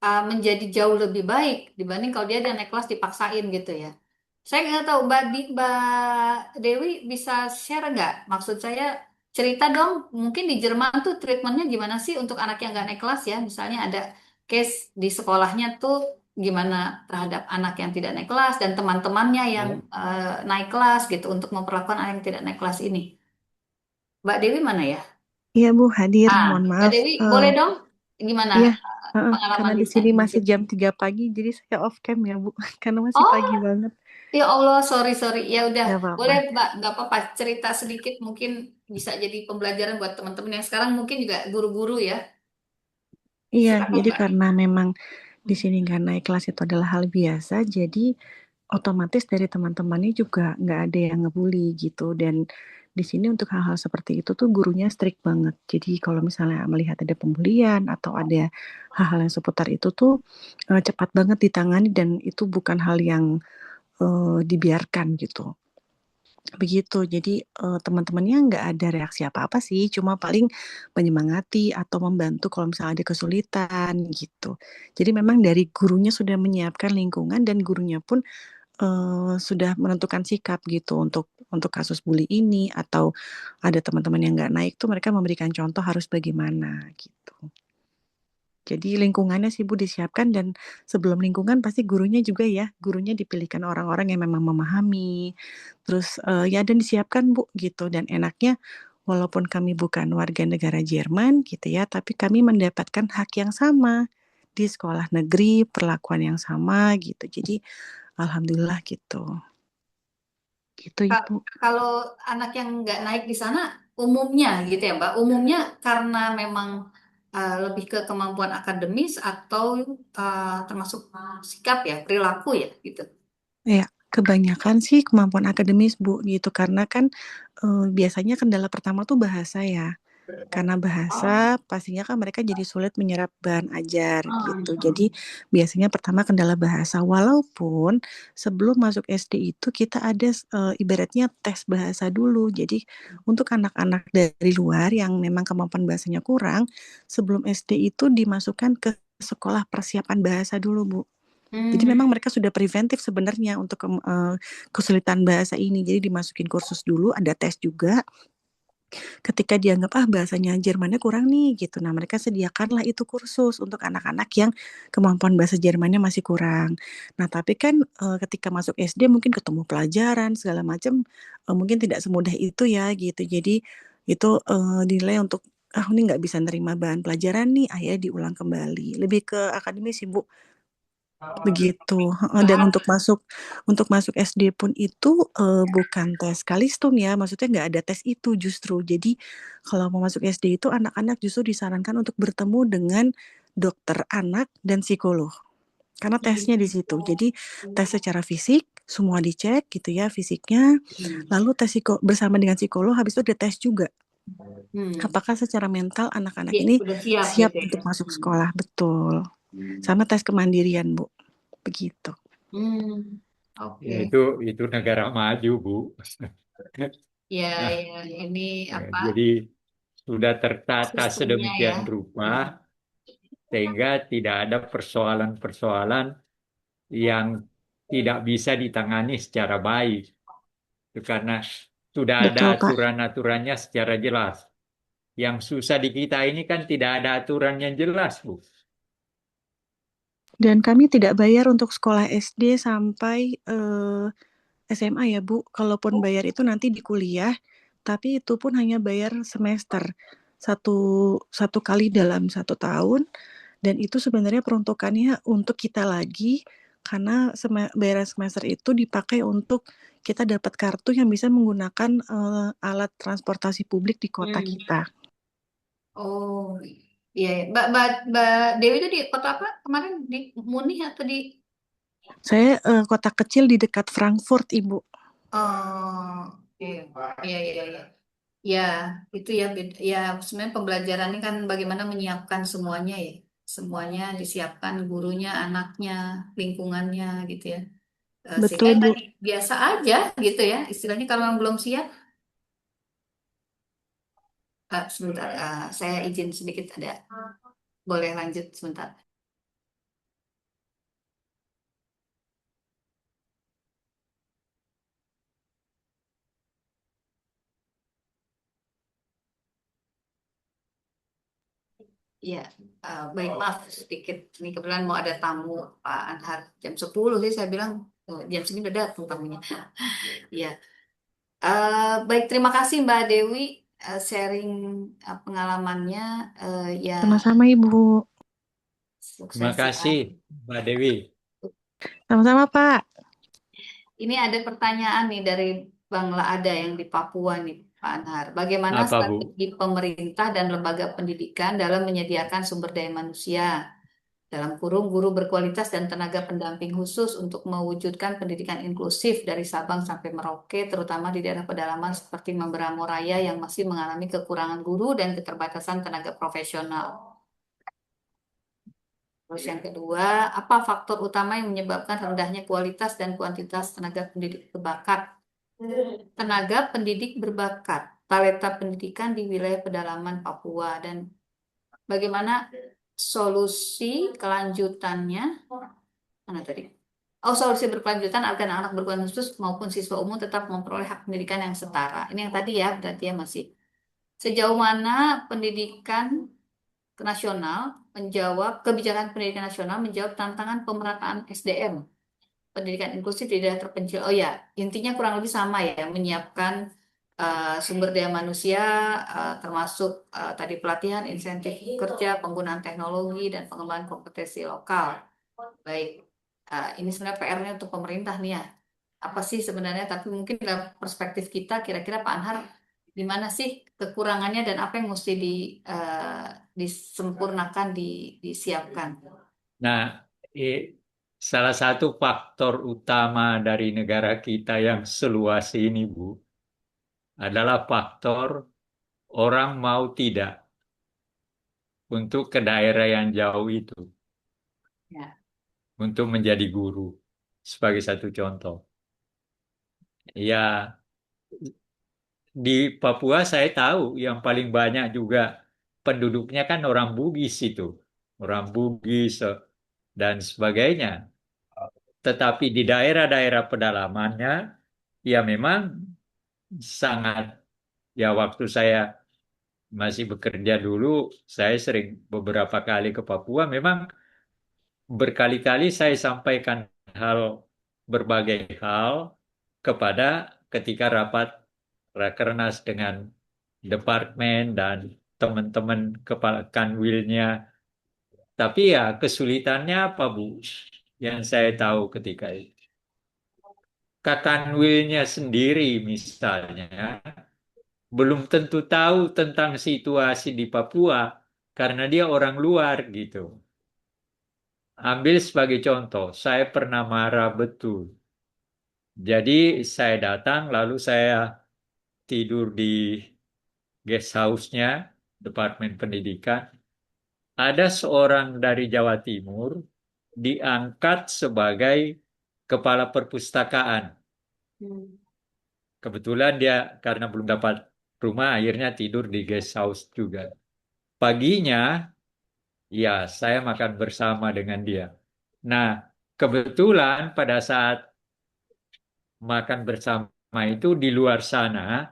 menjadi jauh lebih baik dibanding kalau dia naik kelas dipaksain gitu ya. Saya nggak tahu Mbak Dewi bisa share nggak? Maksud saya cerita dong, mungkin di Jerman tuh treatmentnya gimana sih untuk anak yang nggak naik kelas ya? Misalnya ada case di sekolahnya tuh gimana terhadap anak yang tidak naik kelas dan teman-temannya yang naik kelas gitu untuk memperlakukan anak yang tidak naik kelas ini. Mbak Dewi mana ya? Iya Bu, hadir. Ah, Mohon Mbak maaf. Dewi boleh dong? Gimana Iya, pengalaman karena di di sini di masih situ? jam 3 pagi, jadi saya off cam ya Bu, karena masih pagi Oh, banget. ya Allah, sorry. Ya udah, Gak apa-apa. boleh Mbak, nggak apa-apa. Cerita sedikit mungkin bisa jadi pembelajaran buat teman-teman yang sekarang mungkin juga guru-guru ya. Iya, Silakan jadi Mbak. karena memang di sini nggak naik kelas itu adalah hal biasa, jadi otomatis dari teman-temannya juga nggak ada yang ngebully gitu. Dan di sini untuk hal-hal seperti itu tuh gurunya strict banget. Jadi kalau misalnya melihat ada pembulian atau ada hal-hal yang seputar itu tuh cepat banget ditangani dan itu bukan hal yang dibiarkan gitu. Begitu, jadi teman-temannya nggak ada reaksi apa-apa sih, cuma paling menyemangati atau membantu kalau misalnya ada kesulitan gitu. Jadi memang dari gurunya sudah menyiapkan lingkungan dan gurunya pun sudah menentukan sikap gitu untuk kasus bully ini atau ada teman-teman yang nggak naik tuh mereka memberikan contoh harus bagaimana gitu. Jadi lingkungannya sih Bu disiapkan dan sebelum lingkungan pasti gurunya juga ya, gurunya dipilihkan orang-orang yang memang memahami. Terus ya dan disiapkan Bu gitu dan enaknya walaupun kami bukan warga negara Jerman gitu ya, tapi kami mendapatkan hak yang sama di sekolah negeri, perlakuan yang sama gitu. Jadi alhamdulillah gitu. Gitu ya Ka- Bu. Kalau anak yang nggak naik di sana, umumnya gitu ya Mbak, umumnya karena memang lebih ke kemampuan akademis atau termasuk sikap ya, perilaku ya gitu. Ya, kebanyakan sih kemampuan akademis Bu gitu karena kan biasanya kendala pertama tuh bahasa ya. Karena bahasa pastinya kan mereka jadi sulit menyerap bahan ajar gitu. Jadi biasanya pertama kendala bahasa. Walaupun sebelum masuk SD itu kita ada ibaratnya tes bahasa dulu. Jadi untuk anak-anak dari luar yang memang kemampuan bahasanya kurang, sebelum SD itu dimasukkan ke sekolah persiapan bahasa dulu, Bu. Jadi Hmm. memang mereka sudah preventif sebenarnya untuk kesulitan bahasa ini. Jadi dimasukin kursus dulu, ada tes juga. Ketika dianggap bahasanya Jermannya kurang nih gitu. Nah, mereka sediakanlah itu kursus untuk anak-anak yang kemampuan bahasa Jermannya masih kurang. Nah, tapi kan ketika masuk SD mungkin ketemu pelajaran segala macam mungkin tidak semudah itu ya gitu. Jadi Itu dinilai untuk ini nggak bisa nerima bahan pelajaran nih, akhirnya diulang kembali. Lebih ke akademis sih Bu, begitu. Dan untuk masuk SD pun itu bukan tes Kalistum ya, maksudnya nggak ada tes itu justru. Jadi kalau mau masuk SD itu anak-anak justru disarankan untuk bertemu dengan dokter anak dan psikolog. Karena tesnya di situ. Jadi tes secara fisik semua dicek gitu ya fisiknya. Lalu tes bersama dengan psikolog, habis itu ada tes juga. Apakah secara mental anak-anak ini Udah siap siap gitu ya. untuk masuk sekolah? Betul. Sama tes kemandirian, Bu. Begitu. Oke. Ya, itu negara maju, Bu. Ya, Nah, ya, ini apa? jadi sudah tertata Sistemnya ya. sedemikian rupa sehingga tidak ada persoalan-persoalan yang tidak bisa ditangani secara baik. Itu karena sudah ada Betul, Pak. aturan-aturannya secara jelas. Yang susah di kita ini kan tidak ada aturan yang jelas, Bu. Dan kami tidak bayar untuk sekolah SD sampai SMA ya, Bu. Kalaupun bayar itu nanti di kuliah, tapi itu pun hanya bayar semester. Satu kali dalam 1 tahun. Dan itu sebenarnya peruntukannya untuk kita lagi, karena bayaran semester itu dipakai untuk kita dapat kartu yang bisa menggunakan alat transportasi publik di kota kita. Oh, iya, iya. Mbak Dewi itu di kota apa kemarin, di Munich atau di? Saya kota kecil di dekat Frankfurt, Ibu. Oh, iya, iya, iya, iya. Ya, itu ya, ya sebenarnya pembelajaran ini kan bagaimana menyiapkan semuanya ya. Semuanya disiapkan, gurunya, anaknya, lingkungannya gitu ya. Sehingga Betul, Bu. tadi biasa aja gitu ya. Istilahnya kalau yang belum siap, sebentar, saya izin sedikit ada. Boleh lanjut sebentar. Iya, baik, maaf sedikit. Ini kebetulan mau ada tamu Pak Anhar jam 10 sih, saya bilang jam segini udah datang tamunya. Iya. Baik, terima kasih Mbak Dewi sharing pengalamannya. Ya, Sama-sama, Ibu. Terima sukses ya. kasih, Mbak Dewi. Sama-sama, Pak. Ini ada pertanyaan nih dari Bang Laada yang di Papua nih, Pak Anhar. Bagaimana Apa, Bu? strategi pemerintah dan lembaga pendidikan dalam menyediakan sumber daya manusia, dalam kurung guru berkualitas dan tenaga pendamping khusus untuk mewujudkan pendidikan inklusif dari Sabang sampai Merauke, terutama di daerah pedalaman seperti Memberamo Raya yang masih mengalami kekurangan guru dan keterbatasan tenaga profesional. Terus yang kedua, apa faktor utama yang menyebabkan rendahnya kualitas dan kuantitas tenaga pendidik berbakat? Tenaga pendidik berbakat, talenta pendidikan di wilayah pedalaman Papua, dan bagaimana solusi kelanjutannya? Mana tadi? Oh, solusi berkelanjutan agar anak berkebutuhan khusus maupun siswa umum tetap memperoleh hak pendidikan yang setara. Ini yang tadi ya, berarti ya masih. Sejauh mana pendidikan nasional kebijakan pendidikan nasional menjawab tantangan pemerataan SDM, pendidikan inklusif di daerah terpencil. Oh ya, intinya kurang lebih sama ya, menyiapkan sumber daya manusia, termasuk tadi pelatihan, insentif kerja, penggunaan teknologi, dan pengembangan kompetensi lokal. Baik, ini sebenarnya PR-nya untuk pemerintah nih ya. Apa sih sebenarnya? Tapi mungkin dalam perspektif kita, kira-kira Pak Anhar, di mana sih kekurangannya dan apa yang mesti disempurnakan, disiapkan? Nah, salah satu faktor utama dari negara kita yang seluas ini, Bu, adalah faktor orang mau tidak untuk ke daerah yang jauh itu, Ya. untuk menjadi guru, sebagai satu contoh. Ya, di Papua saya tahu yang paling banyak juga penduduknya kan orang Bugis itu, orang Bugis dan sebagainya. Tetapi di daerah-daerah pedalamannya, ya memang sangat, ya waktu saya masih bekerja dulu, saya sering beberapa kali ke Papua, memang berkali-kali saya sampaikan berbagai hal kepada ketika rapat Rakernas dengan departemen dan teman-teman kepala kanwilnya. Tapi ya kesulitannya apa, Bu? Yang saya tahu ketika itu. Kakanwilnya sendiri misalnya belum tentu tahu tentang situasi di Papua karena dia orang luar gitu. Ambil sebagai contoh, saya pernah marah betul. Jadi saya datang lalu saya tidur di guest house-nya Departemen Pendidikan. Ada seorang dari Jawa Timur diangkat sebagai kepala perpustakaan. Kebetulan dia karena belum dapat rumah akhirnya tidur di guest house juga. Paginya ya saya makan bersama dengan dia. Nah, kebetulan pada saat makan bersama itu di luar sana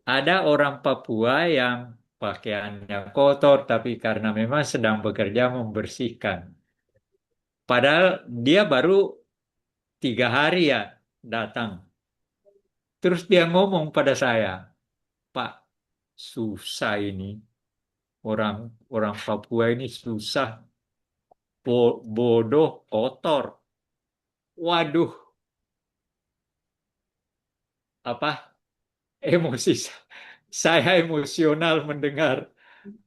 ada orang Papua yang pakaiannya kotor tapi karena memang sedang bekerja membersihkan. Padahal dia baru 3 hari ya datang. Terus dia ngomong pada saya, Pak, susah ini. Orang orang Papua ini susah, bodoh, kotor. Waduh, apa emosi saya emosional mendengar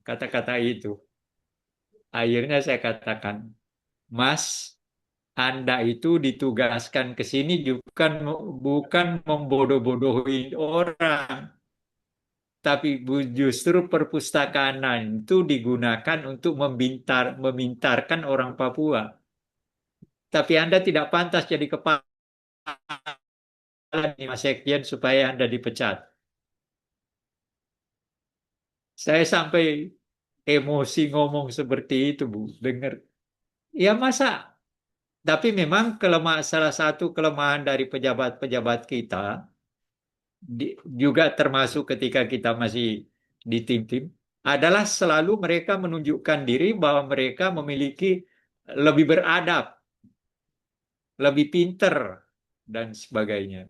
kata-kata itu. Akhirnya saya katakan, Mas, Anda itu ditugaskan ke sini bukan membodoh-bodohi orang, tapi justru perpustakaan itu digunakan untuk memintarkan orang Papua. Tapi Anda tidak pantas jadi kepala di Mas Sekjen supaya Anda dipecat. Saya sampai emosi ngomong seperti itu, Bu. Dengar. Ya masa, tapi memang salah satu kelemahan dari pejabat-pejabat kita, juga termasuk ketika kita masih di tim-tim, adalah selalu mereka menunjukkan diri bahwa mereka memiliki lebih beradab, lebih pinter, dan sebagainya.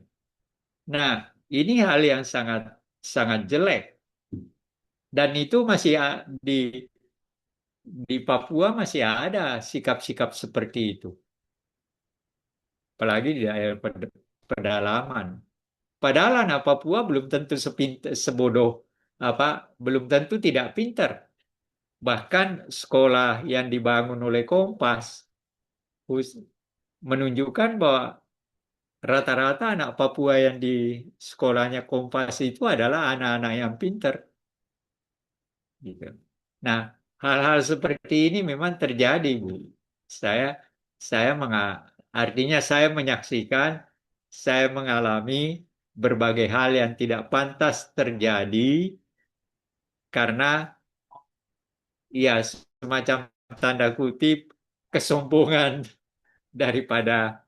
Nah, ini hal yang sangat sangat jelek. Dan itu masih di Papua masih ada sikap-sikap seperti itu. Apalagi di daerah pedalaman. Padahal anak Papua belum tentu sebodoh belum tentu tidak pintar. Bahkan sekolah yang dibangun oleh Kompas menunjukkan bahwa rata-rata anak Papua yang di sekolahnya Kompas itu adalah anak-anak yang pintar. Gitu. Nah, hal-hal seperti ini memang terjadi, Bu. Saya saya artinya saya menyaksikan, saya mengalami berbagai hal yang tidak pantas terjadi karena ya semacam tanda kutip kesombongan daripada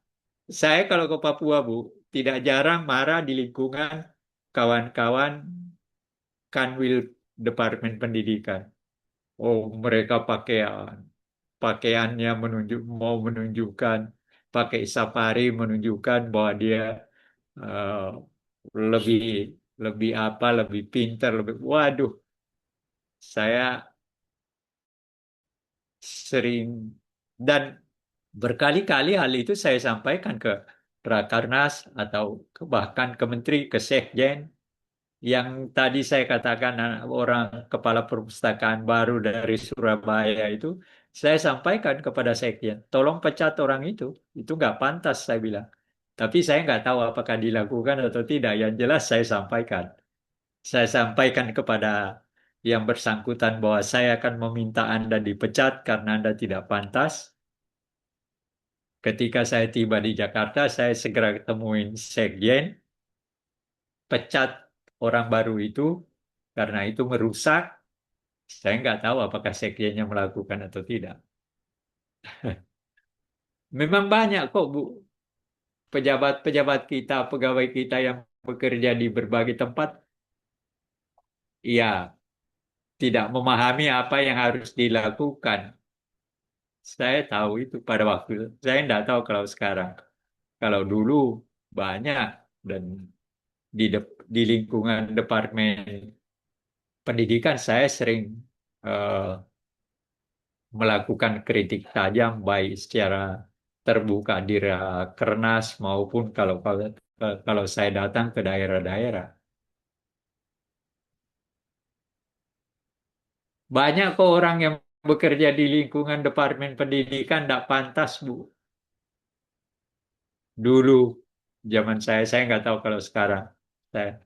saya kalau ke Papua, Bu, tidak jarang marah di lingkungan kawan-kawan Kanwil Departemen Pendidikan. Oh, mereka pakaiannya mau menunjukkan pakai safari menunjukkan bahwa dia eh, lebih lebih pintar, waduh, saya sering dan berkali-kali hal itu saya sampaikan ke Rakarnas atau bahkan ke Menteri, ke Sekjen yang tadi saya katakan orang kepala perpustakaan baru dari Surabaya itu, saya sampaikan kepada Sekjen, tolong pecat orang itu nggak pantas saya bilang. Tapi saya nggak tahu apakah dilakukan atau tidak. Yang jelas saya sampaikan. Saya sampaikan kepada yang bersangkutan bahwa saya akan meminta Anda dipecat karena Anda tidak pantas. Ketika saya tiba di Jakarta, saya segera ketemuin Sekjen, pecat orang baru itu karena itu merusak. Saya nggak tahu apakah sekjennya melakukan atau tidak. Memang banyak kok, Bu, pejabat-pejabat kita, pegawai kita yang bekerja di berbagai tempat, ya tidak memahami apa yang harus dilakukan. Saya tahu itu pada waktu, saya nggak tahu kalau sekarang. Kalau dulu banyak dan di lingkungan departemen pendidikan saya sering melakukan kritik tajam baik secara terbuka di Rakernas maupun kalau saya datang ke daerah-daerah. Banyak kok orang yang bekerja di lingkungan Departemen Pendidikan tidak pantas, Bu. Dulu, zaman saya nggak tahu kalau sekarang. Saya.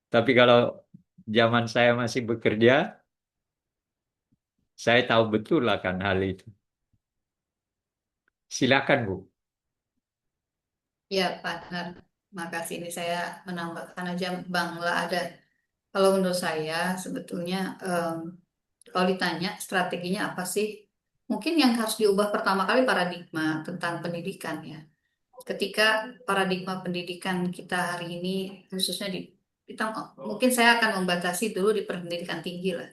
Tapi kalau zaman saya masih bekerja, saya tahu betul akan hal itu. Silakan, Bu. Ya, partner. Makasih ini saya menambahkan aja Bang La ada. Kalau menurut saya sebetulnya kalau ditanya strateginya apa sih? Mungkin yang harus diubah pertama kali paradigma tentang pendidikan ya. Ketika paradigma pendidikan kita hari ini khususnya kita mungkin saya akan membatasi dulu di pendidikan tinggi lah.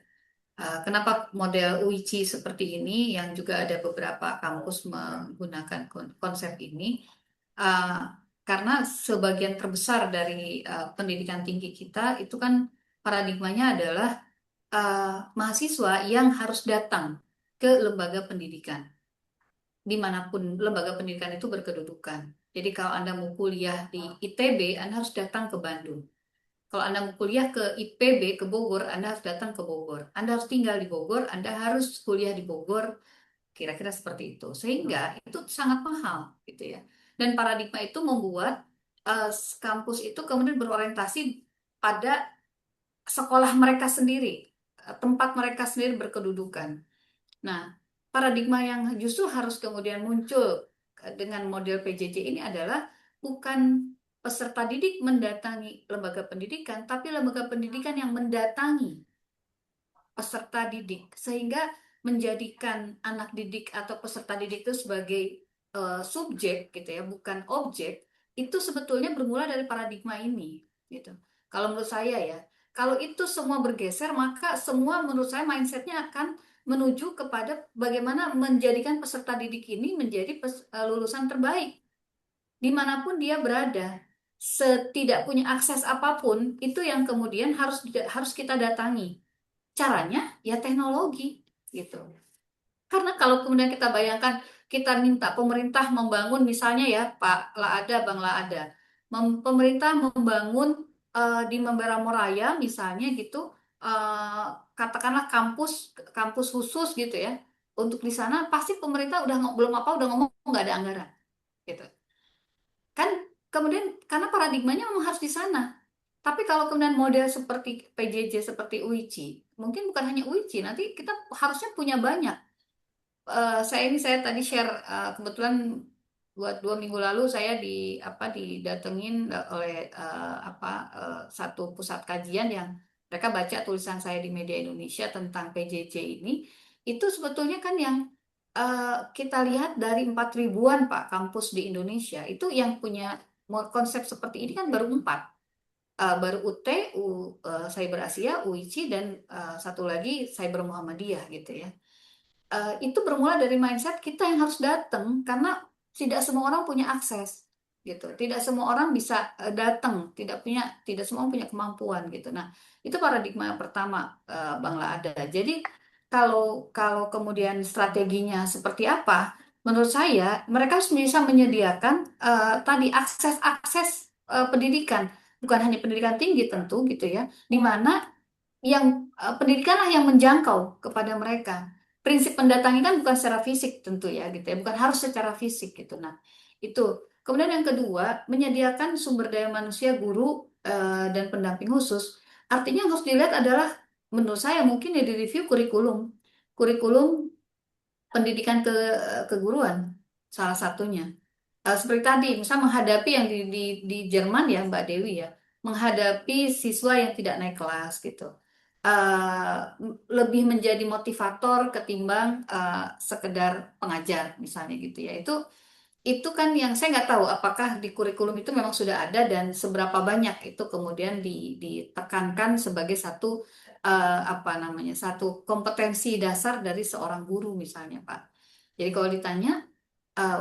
Kenapa model UICI seperti ini yang juga ada beberapa kampus menggunakan konsep ini? Uh, karena sebagian terbesar dari pendidikan tinggi kita itu kan paradigmanya adalah mahasiswa yang harus datang ke lembaga pendidikan, dimanapun lembaga pendidikan itu berkedudukan. Jadi kalau Anda mau kuliah di ITB, Anda harus datang ke Bandung. Kalau Anda mau kuliah ke IPB, ke Bogor, Anda harus datang ke Bogor. Anda harus tinggal di Bogor, Anda harus kuliah di Bogor, kira-kira seperti itu. Sehingga itu sangat mahal, gitu ya. Dan paradigma itu membuat uh, kampus itu kemudian berorientasi pada sekolah mereka sendiri, tempat mereka sendiri berkedudukan. Nah, paradigma yang justru harus kemudian muncul dengan model PJJ ini adalah bukan peserta didik mendatangi lembaga pendidikan, tapi lembaga pendidikan yang mendatangi peserta didik, sehingga menjadikan anak didik atau peserta didik itu sebagai subjek gitu ya, bukan objek. Itu sebetulnya bermula dari paradigma ini gitu. Kalau menurut saya ya, kalau itu semua bergeser, maka semua menurut saya mindsetnya akan menuju kepada bagaimana menjadikan peserta didik ini menjadi lulusan terbaik dimanapun dia berada. Setidak punya akses apapun itu yang kemudian harus kita datangi. Caranya ya teknologi gitu. Karena kalau kemudian kita bayangkan kita minta pemerintah membangun misalnya ya Pak Laada, Bang Laada, pemerintah membangun di Membara Raya misalnya gitu, eh, katakanlah kampus kampus khusus gitu ya. Untuk di sana pasti pemerintah udah belum apa udah ngomong nggak ada anggaran gitu. Kan kemudian karena paradigmanya memang harus di sana. Tapi kalau kemudian model seperti PJJ, seperti UICI, mungkin bukan hanya UICI, nanti kita harusnya punya banyak. Saya tadi share kebetulan buat 2 minggu lalu saya didatengin oleh satu pusat kajian yang mereka baca tulisan saya di media Indonesia tentang PJJ ini. Itu sebetulnya kan yang kita lihat dari 4 ribuan Pak kampus di Indonesia itu yang punya konsep seperti ini kan baru 4. Baru UT, Cyber Asia, UICI, dan satu lagi Cyber Muhammadiyah gitu ya. Itu bermula dari mindset kita yang harus datang karena tidak semua orang punya akses gitu. Tidak semua orang bisa datang, tidak semua orang punya kemampuan gitu. Nah, itu paradigma yang pertama Bang Laada. Jadi kalau kalau kemudian strateginya seperti apa? Menurut saya mereka harus bisa menyediakan tadi akses-akses pendidikan, bukan hanya pendidikan tinggi tentu gitu ya, di mana yang pendidikanlah yang menjangkau kepada mereka. Prinsip mendatangi kan bukan secara fisik tentu ya gitu ya, bukan harus secara fisik gitu. Nah, itu. Kemudian yang kedua, menyediakan sumber daya manusia guru dan pendamping khusus. Artinya yang harus dilihat adalah menurut saya mungkin ya di review kurikulum. Kurikulum pendidikan keguruan salah satunya. Seperti tadi, misal menghadapi yang di Jerman ya Mbak Dewi ya, menghadapi siswa yang tidak naik kelas gitu. Eh, Lebih menjadi motivator ketimbang sekedar pengajar misalnya gitu ya. Itu kan yang saya nggak tahu apakah di kurikulum itu memang sudah ada dan seberapa banyak itu kemudian ditekankan sebagai satu kompetensi dasar dari seorang guru misalnya Pak. Jadi kalau ditanya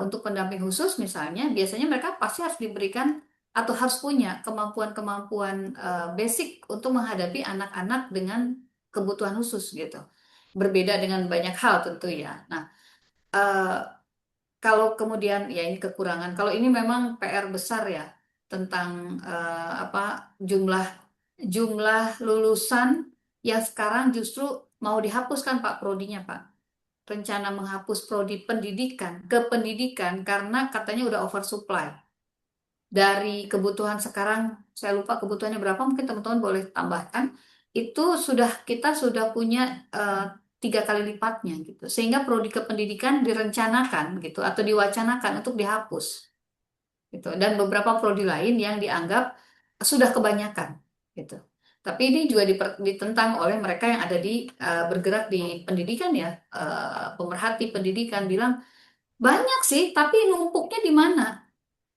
untuk pendamping khusus misalnya, biasanya mereka pasti harus diberikan atau harus punya kemampuan-kemampuan basic untuk menghadapi anak-anak dengan kebutuhan khusus gitu. Berbeda dengan banyak hal tentu ya. Nah, eh, kalau kemudian ya ini kekurangan. Kalau ini memang PR besar ya tentang apa jumlah jumlah lulusan yang sekarang justru mau dihapuskan Pak prodinya Pak. Rencana menghapus prodi pendidikan ke pendidikan karena katanya udah oversupply. Dari kebutuhan sekarang, saya lupa kebutuhannya berapa, mungkin teman-teman boleh tambahkan. Itu kita sudah punya 3 kali lipatnya gitu. Sehingga prodi kependidikan direncanakan gitu atau diwacanakan untuk dihapus gitu. Dan beberapa prodi lain yang dianggap sudah kebanyakan gitu. Tapi ini juga ditentang oleh mereka yang ada bergerak di pendidikan ya, pemerhati pendidikan bilang banyak sih, tapi numpuknya di mana?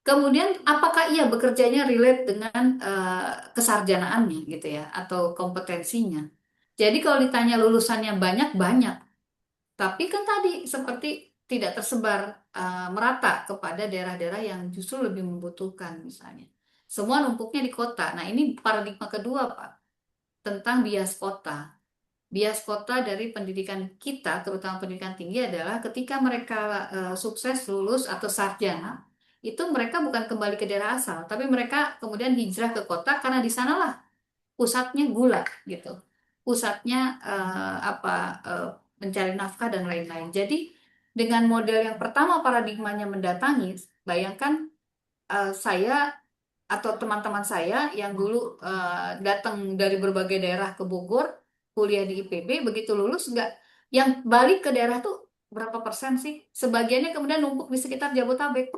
Kemudian apakah ia bekerjanya relate dengan kesarjanaannya gitu ya atau kompetensinya. Jadi kalau ditanya lulusannya banyak-banyak, tapi kan tadi seperti tidak tersebar merata kepada daerah-daerah yang justru lebih membutuhkan misalnya. Semua numpuknya di kota. Nah, ini paradigma kedua, Pak, tentang bias kota. Bias kota dari pendidikan kita, terutama pendidikan tinggi adalah ketika mereka sukses lulus atau sarjana, itu mereka bukan kembali ke daerah asal, tapi mereka kemudian hijrah ke kota karena di sanalah pusatnya gula gitu, pusatnya mencari nafkah dan lain-lain. Jadi dengan model yang pertama paradigmanya mendatangi, bayangkan saya atau teman-teman saya yang dulu datang dari berbagai daerah ke Bogor, kuliah di IPB, begitu lulus nggak, yang balik ke daerah tuh berapa persen sih? Sebagiannya kemudian numpuk di sekitar Jabotabek.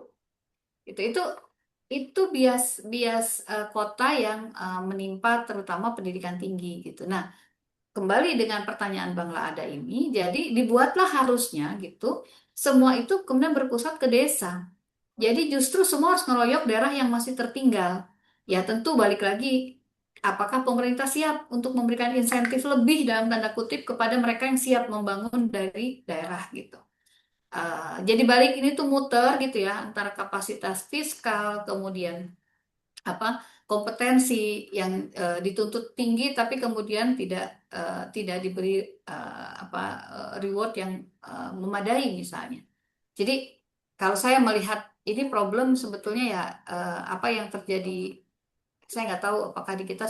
Itu bias bias kota yang menimpa terutama pendidikan tinggi gitu. Nah, kembali dengan pertanyaan Bang Laada ini, jadi dibuatlah harusnya gitu, semua itu kemudian berpusat ke desa. Jadi justru semua harus ngeroyok daerah yang masih tertinggal. Ya tentu balik lagi, apakah pemerintah siap untuk memberikan insentif lebih dalam tanda kutip kepada mereka yang siap membangun dari daerah gitu. Jadi balik ini tuh muter gitu ya antara kapasitas fiskal, kemudian apa kompetensi yang dituntut tinggi, tapi kemudian tidak diberi reward yang memadai misalnya. Jadi kalau saya melihat ini problem sebetulnya ya apa yang terjadi, saya nggak tahu apakah di kita